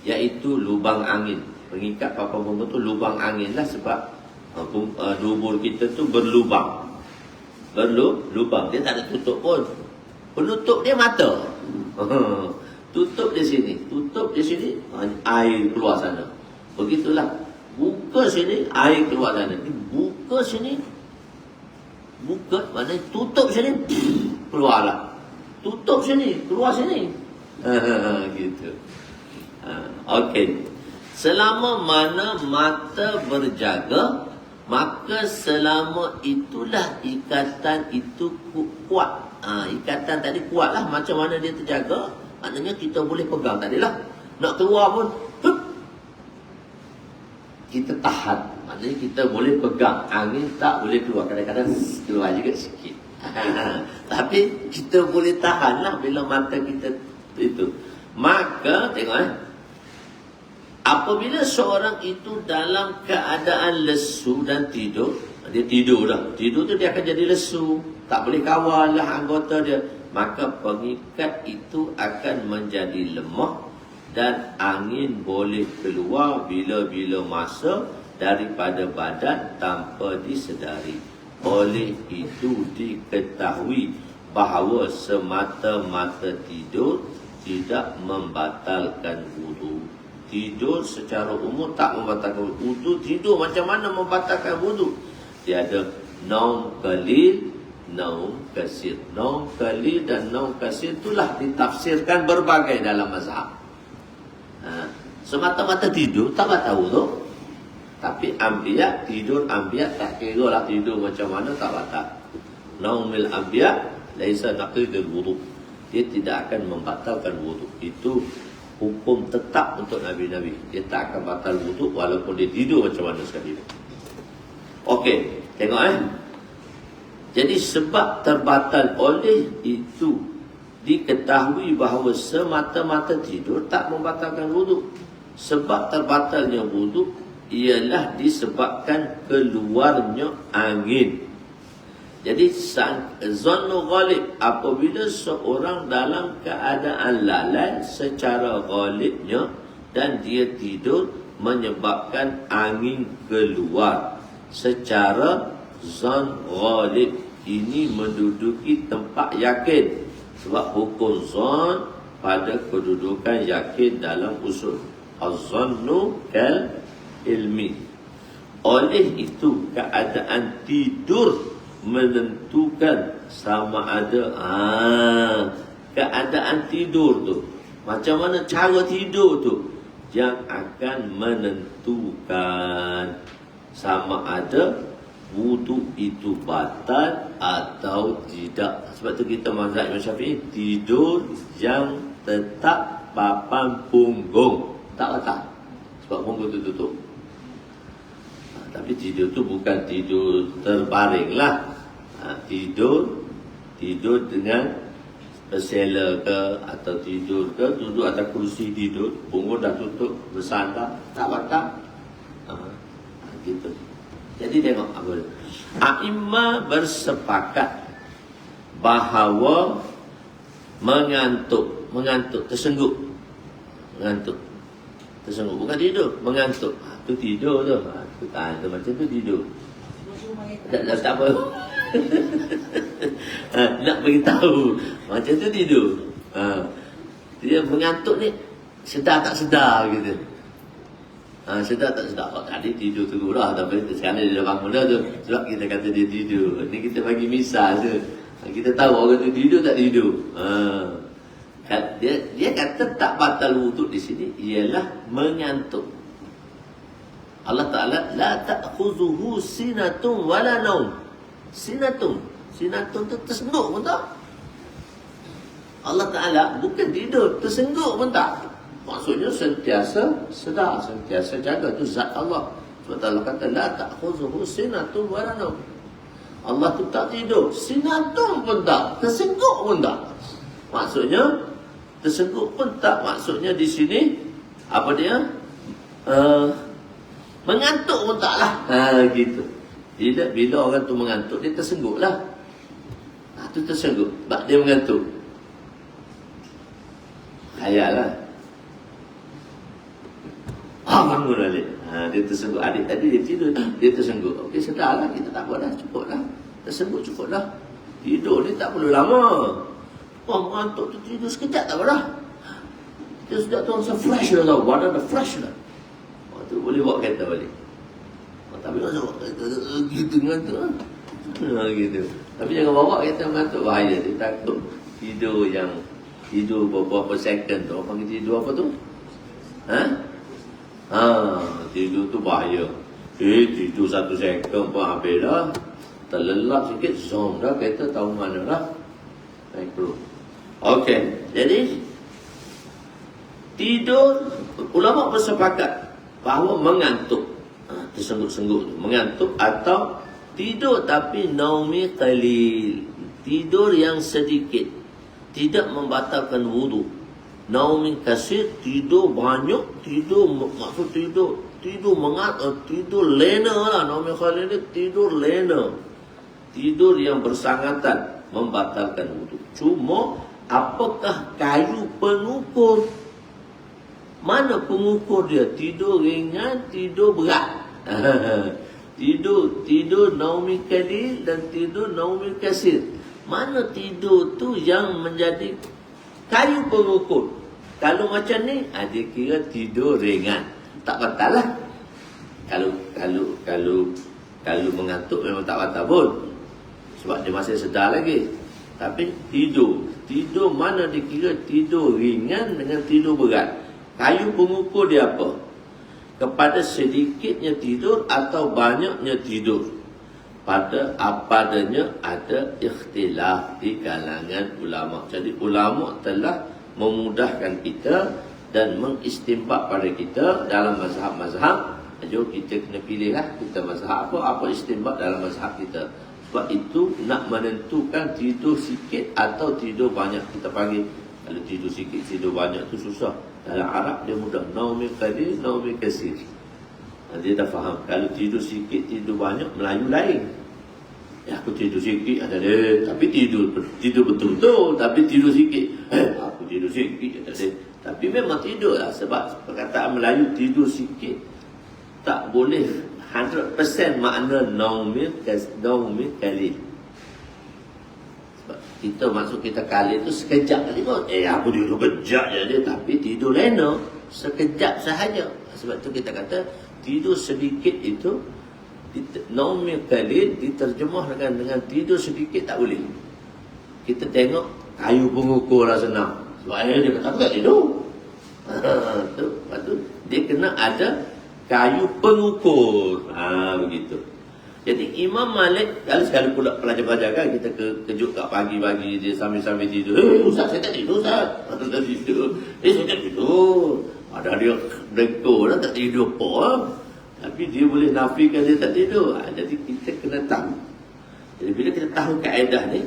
iaitu lubang angin. Pengikat papan punggung tu lubang angin lah, sebab dubur kita tu berlubang. Dia tak ada tutup pun. Penutup dia mata. tutup di sini, air keluar sana. Begitulah. Buka sini, air keluar sana. Buka sini, buka, maknanya tutup sini, keluarlah. Tutup sini, keluar sini. Gitu. Okey. Selama mana mata berjaga, maka selama itulah ikatan itu kuat. Ikatan tadi kuatlah. Macam mana dia terjaga? Maknanya kita boleh pegang tadilah. Nak keluar pun, kita tahan. Maknanya kita boleh pegang. Angin tak boleh keluar. Kadang-kadang keluar juga sikit. Tapi kita boleh tahanlah bila mata kita itu. Maka tengok apabila seorang itu dalam keadaan lesu dan tidur, dia tidur dah. Tidur tu dia akan jadi lesu, tak boleh kawal lah anggota dia. Maka pengikat itu akan menjadi lemah dan angin boleh keluar bila-bila masa daripada badan tanpa disedari. Oleh itu diketahui bahawa semata-mata tidur tidak membatalkan wudu. Tidur secara umum tak membatalkan wudu. Tidur macam mana membatalkan wudu? Dia ada naum qalil, naum kasir. Naum qalil dan naum kasir itulah ditafsirkan berbagai dalam mazhab. Semata-mata tidur tak batal wudu. Tapi ambiya, tidur ambiya tak kira lah tidur macam mana tak batal. Naumil ambiya laisa naqidul wudu. Dia tidak akan membatalkan wudu. Itu hukum tetap untuk Nabi-Nabi. Dia tak akan batal wudu walaupun dia tidur macam mana sekali. Okey, tengok Jadi sebab terbatal oleh itu diketahui bahawa semata-mata tidur tak membatalkan wudu. Sebab terbatalnya wudu ialah disebabkan keluarnya angin. Jadi zannu ghalib, apabila seorang dalam keadaan lalai secara ghalibnya dan dia tidur menyebabkan angin keluar secara zan ghalib, ini menduduki tempat yakin. Sebab hukum zan pada kedudukan yakin dalam usul. Az-zannu kal ilmi. Oleh itu keadaan tidur menentukan sama ada keadaan tidur tu, macam mana cara tidur tu yang akan menentukan sama ada wudu itu batal atau tidak. Sebab tu kita mazhab Imam Syafi'i, tidur yang tetap papan punggung tak batal sebab punggung tu tutup. Tapi tidur tu bukan tidur terbaring lah. Tidur dengan bersela ke atau tidur ke, duduk atas kursi tidur, punggung dah tutup, bersandar, tak batal. Gitu. Jadi tengok apa dia. A'immah bersepakat bahawa mengantuk, tersengguk, bukan tidur, mengantuk. Tu tidur tu. Tu macam tu tidur. Tak apa. Nak beritahu macam tu tidur. Dia mengantuk ni sedar tak sedar gitu. Sedar tak sedar. Tadi tidur tu lah, tapi sekarang dia dah bangun dah tu. Sebab kita kata dia tidur. Ni kita bagi misal tu. Kita tahu orang tu tidur tak tidur. Dia kata tak batal wuduk di sini ialah mengantuk. Allah Ta'ala la ta'khuzuhu sinatun wala naum. Sinatun tu tersengguk pun tak. Allah Ta'ala bukan tidur, tersengguk pun tak. Maksudnya sentiasa sedar, sentiasa jaga. Itu zat Allah. Sebab Allah kata la ta'khuzuhu sinatun wala naum. Allah tu tak tidur, sinatun pun tak, tersengguk pun tak. Maksudnya tersengguk pun tak, maksudnya di sini apa dia? Mengantuk pun tak lah. Gitu. Bila orang tu mengantuk, dia tersengguk lah. Tu tersengguk. Sebab dia mengantuk. Khayal lah. Bangun balik. Dia tersengguk. Adik tadi dia tidur. Dia tersengguk. Okey, sedar lah. Kita tak buat dah. Cukup lah. Tersengguk cukup lah. Tidur ni tak perlu lama. Mengantuk tu tidur sekejap tak apa dah. Kita sudah tu rasa fresh dah tau, badan dah fresh dah. Tu boleh bawa kereta balik. Tapi masa gitu ngantuk gitu. Tapi jangan bawa kereta ngantuk, bahaya. Dia takut tidur beberapa second tu. Orang panggil tidur apa tu? Tidur tu bahaya. Tidur 1 second pun habis dah. Terlelap sikit, zong dah, kereta tahu mana dah. Naik perlu. Okey, jadi tidur, ulama bersepakat bahawa mengantuk, tersengut-sengut tu, mengantuk atau tidur tapi naumi qalil, tidur yang sedikit, tidak membatalkan wudu. Naumi kasir, tidur banyak, maksud tidur tidur lena lah. Naumi qalil ni tidur lena, tidur yang bersangatan membatalkan wudu. Cuma apakah kayu pengukur? Mana pengukur dia? Tidur ringan, tidur berat. Tidur naumi qalil dan tidur naumi kasir. Mana tidur tu yang menjadi kayu pengukur? Kalau macam ni, dia kira tidur ringan. Tak batal lah. Kalau mengantuk memang tak batal pun. Sebab dia masih sedar lagi. Tapi tidur mana dikira tidur ringan dengan tidur berat? Kayu pengukur dia apa? Kepada sedikitnya tidur atau banyaknya tidur. Pada apadanya ada ikhtilaf di kalangan ulama. Jadi ulama telah memudahkan kita dan mengistimbat pada kita dalam mazhab-mazhab. Jom kita kena pilihlah kita mazhab apa istimbat dalam mazhab kita. Sebab itu nak menentukan tidur sikit atau tidur banyak. Kita panggil, kalau tidur sikit, tidur banyak tu susah. Dalam Arab dia mudah. Naumi qalil, naumi kasir. Dia dah faham. Kalau tidur sikit, tidur banyak, Melayu lain. Aku tidur sikit, ada dia. Tapi tidur betul-betul. Tapi tidur sikit. Aku tidur sikit, ada dia. Tapi memang tidur lah. Sebab perkataan Melayu tidur sikit tak boleh 100% makna naumi qalil. Kita maksud kita kali itu sekejap kali pun. Aku tidur kejap je dia. Tapi tidur lena sekejap sahaja. Sebab tu kita kata tidur sedikit itu naumi qalil diterjemahkan dengan tidur sedikit tak boleh. Kita tengok kayu pengukur lah senang. Sebab dia kata aku tak tidur. Lepas tu dia kena ada kayu pengukur. Begitu. Jadi Imam Malik, kalau sekali pula pelajar-pelajar kan, kita kejut kat pagi-pagi dia sambil-sambil tidur. Ustaz, saya tak tidur, Ustaz. Tak tidur. Saya tak tidur. Ada dia dekor lah, tak tidur apa. Tapi dia boleh nafikan dia tak tidur. Jadi kita kena tahu. Jadi bila kita tahu kaedah ni,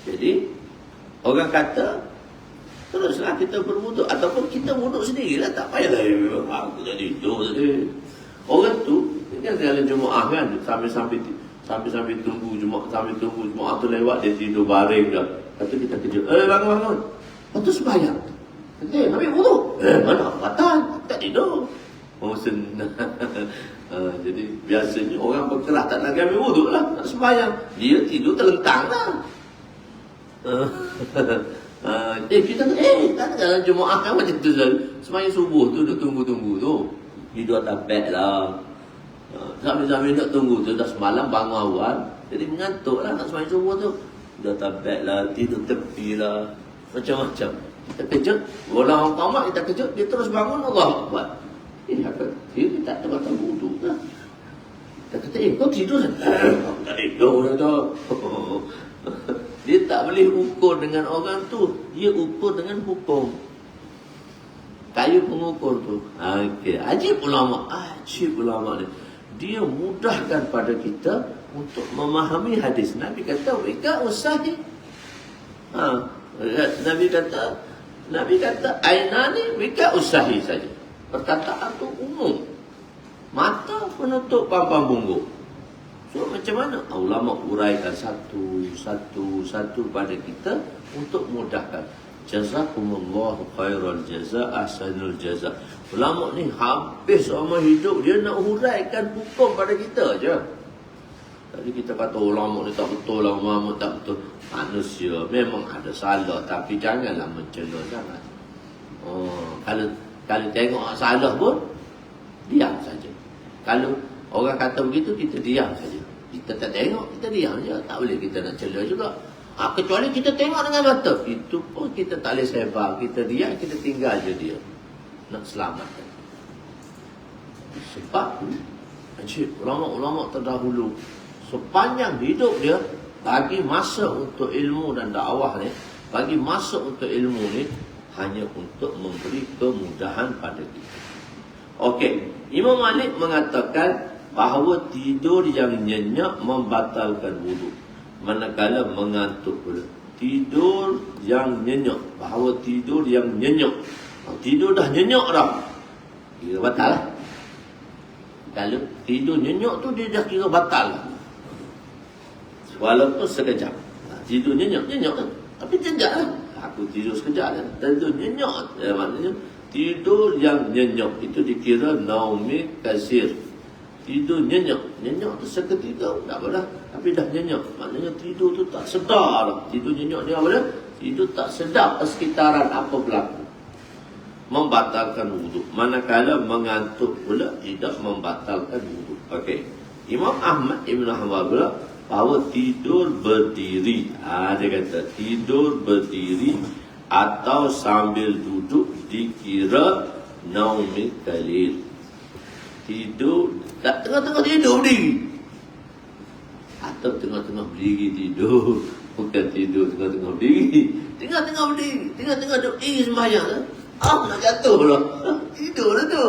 jadi orang kata, teruslah kita berwuduk. Ataupun kita wuduk sendirilah, tak payahlah. Aku tak tidur tadi. Orang tu, kan dalam Jumaat kan, sambil-sambil tunggu Jumaat tu lewat, dia tidur baring dah. Lepas tu kita kejut, bangun. Lepas tu sembahyang. Ambil wuduk. Mana? Batal. Tak tidur. Senang. Jadi biasanya orang berkerah tak nak ambil wuduk lah, nak sembahyang. Dia tidur terlentang lah. Kita tak dalam Jumaat kan macam tu. Sembahyang subuh tu, duk tunggu tu. Tidur atas bed lah. Sambil-sambil nak tunggu tu, dah semalam bangun awal. Jadi mengantuk lah nak sembahyang subuh tu. Dah tabet lah, tidur tepi lah. Macam-macam. Kita kejut, orang tamat kita kejut, dia terus bangun, Allah Akbar. Dia tak terbatas wuduk lah. Kita kata, kau tidur kan? Aku tak tidur dah tu. Dia tak boleh ukur dengan orang tu. Dia ukur dengan hukum. Kayu pengukur tu. Ajib ulama ni. Dia mudahkan pada kita untuk memahami hadis. Nabi kata wika usahi. Nabi kata ainani wika usahi saja. Perkataan tu umum. Mata penutup pampang bunggu. So macam mana? Ulama uraikan satu pada kita untuk mudahkan. Jazakumullahu khairal jaza, ahsanul jaza. Ulama ni habis sama hidup dia nak huraikan hukum pada kita je. Tadi kita kata ulama ni tak betul lah, ulama tak betul. Manusia memang ada salah, tapi janganlah mencela sangat. Kalau kalau tengok salah pun diam saja. Kalau orang kata begitu, kita diam saja. Kita tak tengok, kita diam saja. Tak boleh kita nak cela juga. Kecuali kita tengok dengan mata, itu pun kita tak boleh sebar. Kita diam, kita tinggal je dia. Nak selamatkan. Sebab ulama-ulama terdahulu sepanjang hidup dia bagi masa untuk ilmu dan dakwah ni, bagi masa untuk ilmu ni hanya untuk memberi kemudahan pada kita. Okey, Imam Malik mengatakan bahawa tidur yang nyenyak membatalkan wudu, manakala mengantuk pula. Tidur yang nyenyak, bahawa tidur yang nyenyak, tidur dah nyenyak dah, kira batal lah. Kalau tidur nyenyak tu dia dah kira batal lah. Walaupun sekejap. Tidur nyenyak kan? Tapi sekejap lah. Aku tidur sekejap kan? Tidur nyenyak. Maknanya tidur yang nyenyak itu dikira naumi kasir. Tidur nyenyak. Nyenyak tu seketika tak apa dah. Tapi dah nyenyak. Maknanya tidur tu tak sedar lah. Tidur nyenyak ni apa dah? Tidur tak sedar persekitaran apa berlaku. Membatalkan wudu. Manakala mengantuk pula tidak membatalkan wudu. Okey. Imam Ahmad Ibn Hanbal pula bahawa tidur berdiri, dia kata tidur berdiri atau sambil duduk dikira naumi qalil. Tidur tak tengah-tengah tidur berdiri, atau tengah-tengah berdiri tidur. Bukan tidur tengah-tengah berdiri, tengah-tengah berdiri, tengah-tengah berdiri sembahyang. Nak jatuh pula. Tidur lah tu.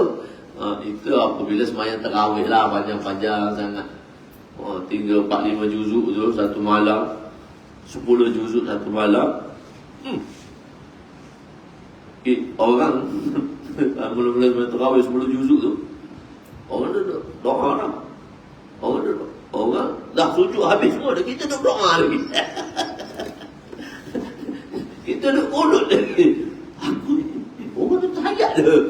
Itu apabila sembahyang tarawih lah, panjang-panjang sangat. Tinggal 4-5 juzuk tu satu malam, 10 juzuk satu malam. Orang mula-mula sembahyang tarawih 10 juzuk tu, orang duduk doa lah. Orang dah sujud habis semua dah, kita duduk doa lagi. Kita duduk kunut lagi. Orang tu tahiyat dah.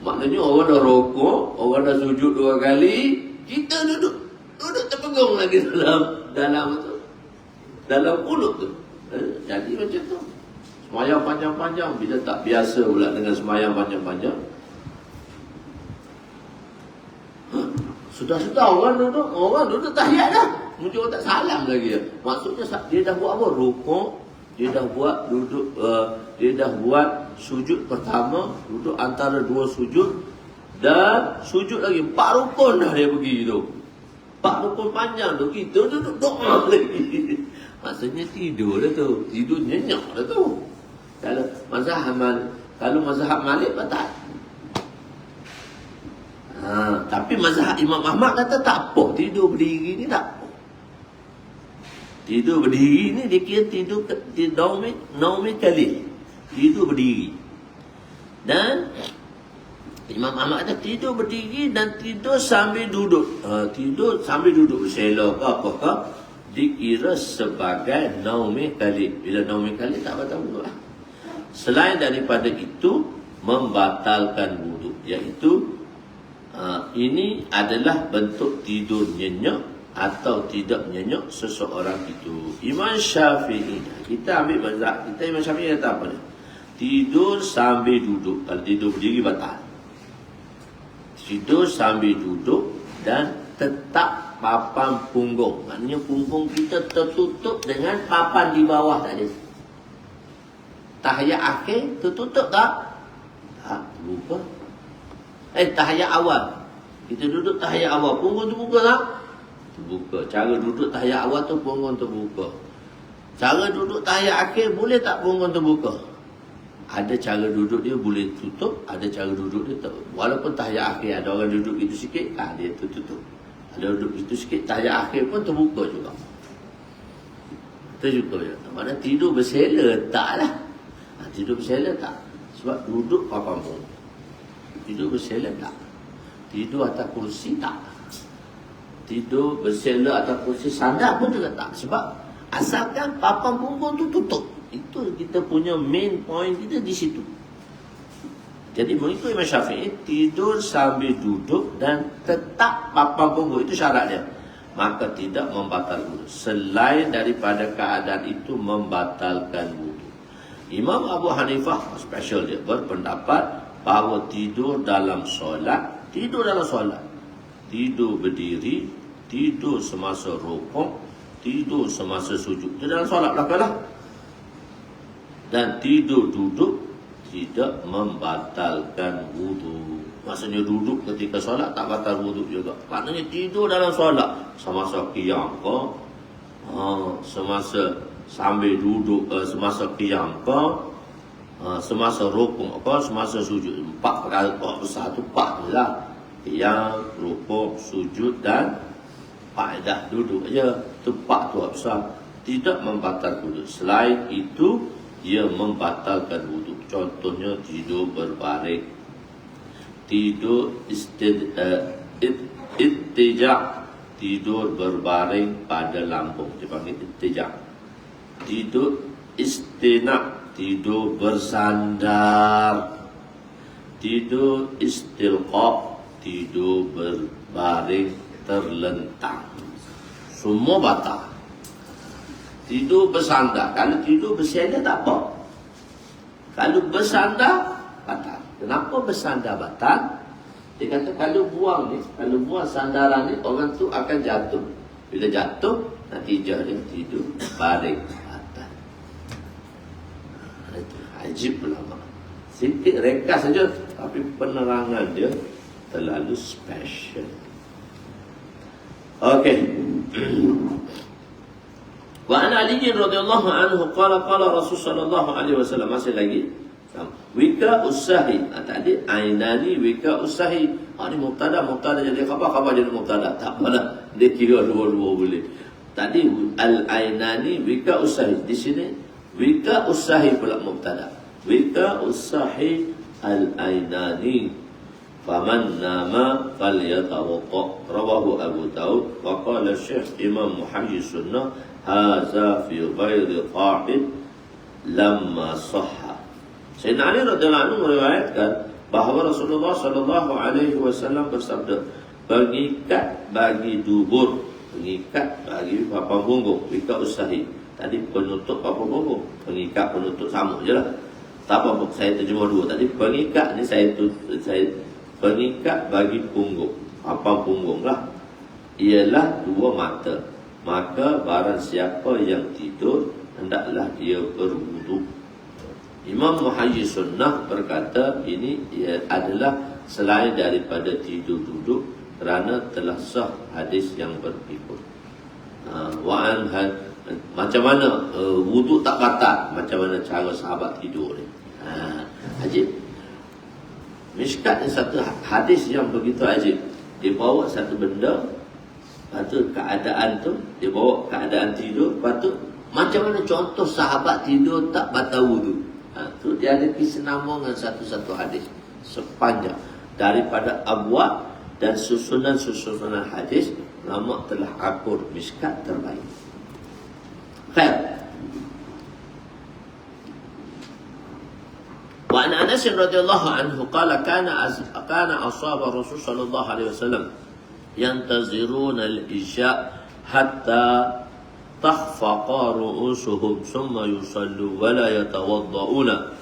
Maknanya orang dah rokok, orang dah sujud 2 kali, kita duduk terpegang lagi dalam kunut tu. Jadi macam tu. Semayang panjang-panjang, bila tak biasa pula dengan semayang panjang-panjang. Sudah-sudah orang duduk tahiyat dah. Mungkin orang tak salam lagi. Maksudnya dia dah buat apa? Rukuk, dia dah buat duduk, dia dah buat sujud pertama, duduk antara 2 sujud, dan sujud lagi 4 rukun dah dia pergi tu. 4 rukun panjang tu, kita duduk doa lagi. Maksudnya tidur dah tu, tidur nyenyak dah tu. Kalau mazhab Malik batal. Tapi mazhab Imam Ahmad kata tak apa, tidur berdiri ni tak apa. Tidur berdiri ni dia kira tidur naumi qalil. Tidur berdiri. Dan Imam Ahmad kata tidur berdiri dan tidur sambil duduk. Tidur sambil duduk bersela ke apa ke, dikira sebagai naumi qalil. Bila naumi qalil tak batal wudu lah. Selain daripada itu, membatalkan wudu, iaitu ini adalah bentuk tidur nyenyak atau tidak nyenyak seseorang itu. Imam Syafi'i, kita ambil mazhab kita, Imam Syafi'i kata apa ni? Tidur sambil duduk. Kalau tidur berdiri batal. Tidur sambil duduk dan tetap papan punggung. Maknanya punggung kita tertutup dengan papan di bawah tadi. Tahiyat akhir tertutup tak? Tak, terbuka. Tahiyat awal, kita duduk tahiyat awal, punggung terbuka tak? Terbuka. Cara duduk tahiyat awal tu punggung terbuka. Cara duduk tahiyat akhir boleh tak punggung terbuka? Ada cara duduk dia boleh tutup, ada cara duduk dia tak. Walaupun tahiyat akhir ada orang duduk itu sikit, dia tertutup. Ada duduk itu sikit, tahiyat akhir pun terbuka juga. Itu juga ya. Mana tidur bersela tak lah. Tidur bersela tak. Sebab duduk papan punggung. Tidur bersela tak. Tidur atas kursi tak. Tidur bersela atas kursi sandar pun juga tak. Sebab asalkan papan punggung tu tutup. Itu kita punya main point kita di situ. Jadi mengikut Imam Syafi'i, tidur sambil duduk dan tetap papan punggung, itu syarat dia, maka tidak membatalkan wudu. Selain daripada keadaan itu membatalkan wudu. Imam Abu Hanifah special dia berpendapat bahawa tidur dalam solat, tidur berdiri, tidur semasa rukuk, tidur semasa sujud, itu dalam solat belakalah. Dan tidur duduk tidak membatalkan wudu. Maksudnya duduk ketika solat tak batal wudu juga. Maknanya tidur dalam solat, semasa qiyam ke, semasa sambil duduk, semasa qiyam ke, semasa rukuk ke, semasa sujud. 4 perkara besar tu 4 je lah. Qiyam, rukuk, sujud dan qa'dah, duduk aja. Tu 4 tu besar. Tidak membatalkan wudu. Selain itu ia membatalkan wudu. Contohnya tidur berbaring, tidur ittija', tidur berbaring pada lambung, dipanggil ittija'. Tidur istina', tidur bersandar. Tidur istilqa', tidur berbaring terlentang. Semua batal. Tidur bersandar, kalau tidur bersandar tak apa. Kalau bersandar batal. Kenapa bersandar batal? Dia kata kalau buang sandaran ni, orang tu akan jatuh. Bila jatuh, natijah dia tidur baring batal. Itu ajib ulama. Sikit ringkas saja, tapi penerangan dia terlalu special. Okey. Wa an Ali radhiyallahu anhu qala Rasul sallallahu alaihi wasallam, masih lagi wika usahi. Tadi ainani wika usahi. Ini mubtada jadi khabar jadi mubtada. Tak apalah, dia kira dua-dua boleh. Tadi al-ainani wika usahi. Di sini wika usahi pula mubtada. Wika usahi al-ainani. Faman nama falyatawadda. Rawahu Abu Daud wa qala Syekh Imam Muhajjir Sunnah hadza fi ghairi qa'id lamma sahha. Sayyidina Ali radhiyallahu anhu meriwayatkan bahawa Rasulullah sallallahu alaihi wasallam bersabda, pengikat bagi dubur, pengikat bagi papan punggung, wika usahi. Tadi penutup papan punggung, pengikat penutup sama je lah. Tak apa, saya terjemah dua. Tadi pengikat ni saya pengikat bagi punggung, papan punggung lah, ialah dua mata. Maka barang siapa yang tidur, hendaklah dia berwudu. Imam Muhajjir Sunnah berkata ini adalah selain daripada tidur duduk, kerana telah sah hadis yang berikut. Macam mana wudu tak batal, macam mana cara sahabat tidur ni. Ajib. Mishkat ni satu hadis yang begitu ajib. Dia bawa satu benda, lepas tu keadaan tu, dia bawa keadaan tidur, lepas tu macam mana contoh sahabat tidur tak batal wudu. Tu dia ada kesinambungan satu-satu hadis sepanjang daripada abwab dan susunan hadis. Lama telah akur Mishkat terbaik. Khair. Wa an Anas radhiyallahu anhu qala kana ashab Rasul sallallahu alaihi wasallam yantaziruna al-isya hatta takhfaqa ru'usuhum thumma yusallu wa la yatawadda'una.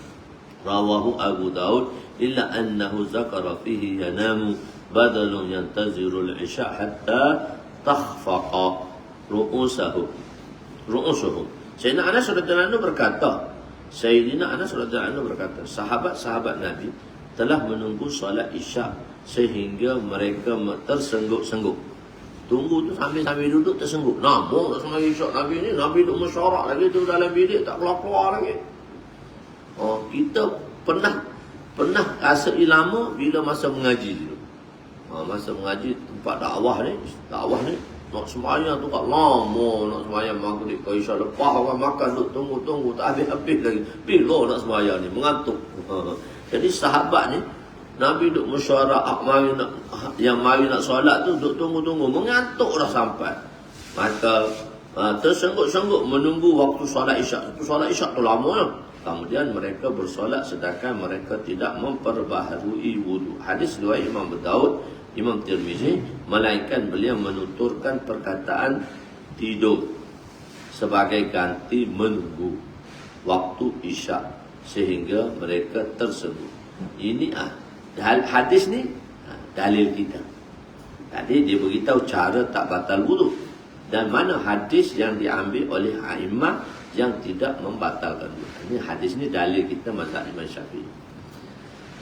Rawahu Abu Daud illa annahu zakara fihi yanamu badalun yantaziru al-isya hatta takhfaqa ru'usuhum. Sayyidina Anas radhiyallahu anhu berkata, sahabat-sahabat Nabi telah menunggu solat isyak sehingga mereka tersengguk-sengguk. Tunggu tu sambil duduk tersengguk. Nama tak sembahyang isyak Nabi ni, Nabi duduk mesyuarat lagi tu dalam bilik, tak keluar lagi. Kita pernah rasa lama bila masa mengaji dulu. Masa mengaji tempat dakwah ni nak sembahyang tu kat lama, nak sembahyang maghrib ke isyak, lepas orang makan duk tunggu tak habis-habis lagi. Bila nak sembahyang ni, mengantuk. Jadi sahabat ni Nabi duk mesyuarat mari nak solat tu duk tunggu, mengantuk dah sampai. Maka tersengguk-sengguk menunggu waktu solat isyak. Solat isyak tu lama ya. Kemudian mereka bersolat sedangkan mereka tidak memperbaharui wudu. Hadis riwayat Imam Daud, Imam Tirmizi, melainkan beliau menuturkan perkataan tidur sebagai ganti menunggu. waktu isyak sehingga mereka terseduh. Ini hadis ni dalil kita. Tadi dia beritahu cara tak batal wudu, dan mana hadis yang diambil oleh a'immah yang tidak membatalkan wudu. Ini hadis ni dalil kita mazhab Imam Syafi'i.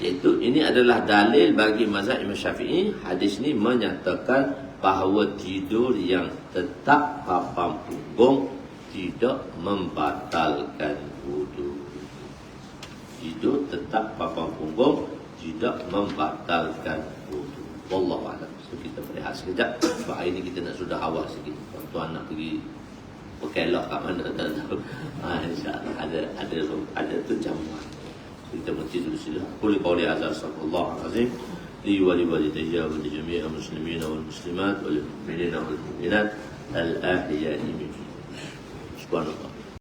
Iaitu ini adalah dalil bagi mazhab Imam Syafi'i. Hadis ni menyatakan bahawa tidur yang tetap papan punggung tidak membatalkan wudu. Tidur tetap papan punggung tidak membatalkan wudu. Wallahu a'lam. So kita berehat sekejap. Sebab hari ni kita nak sudah awal sikit. Tuan-tuan nak pergi berkelak kat mana tak tahu. InsyaAllah ada tu jamuan. Kita berhenti dulu sila. Qul qawli hadza astaghfirullah azim li wa li walidayya wa li jami'il muslimina wal muslimat wal mu'minina wal mu'minat al ahya'i minhum. Subhanallah.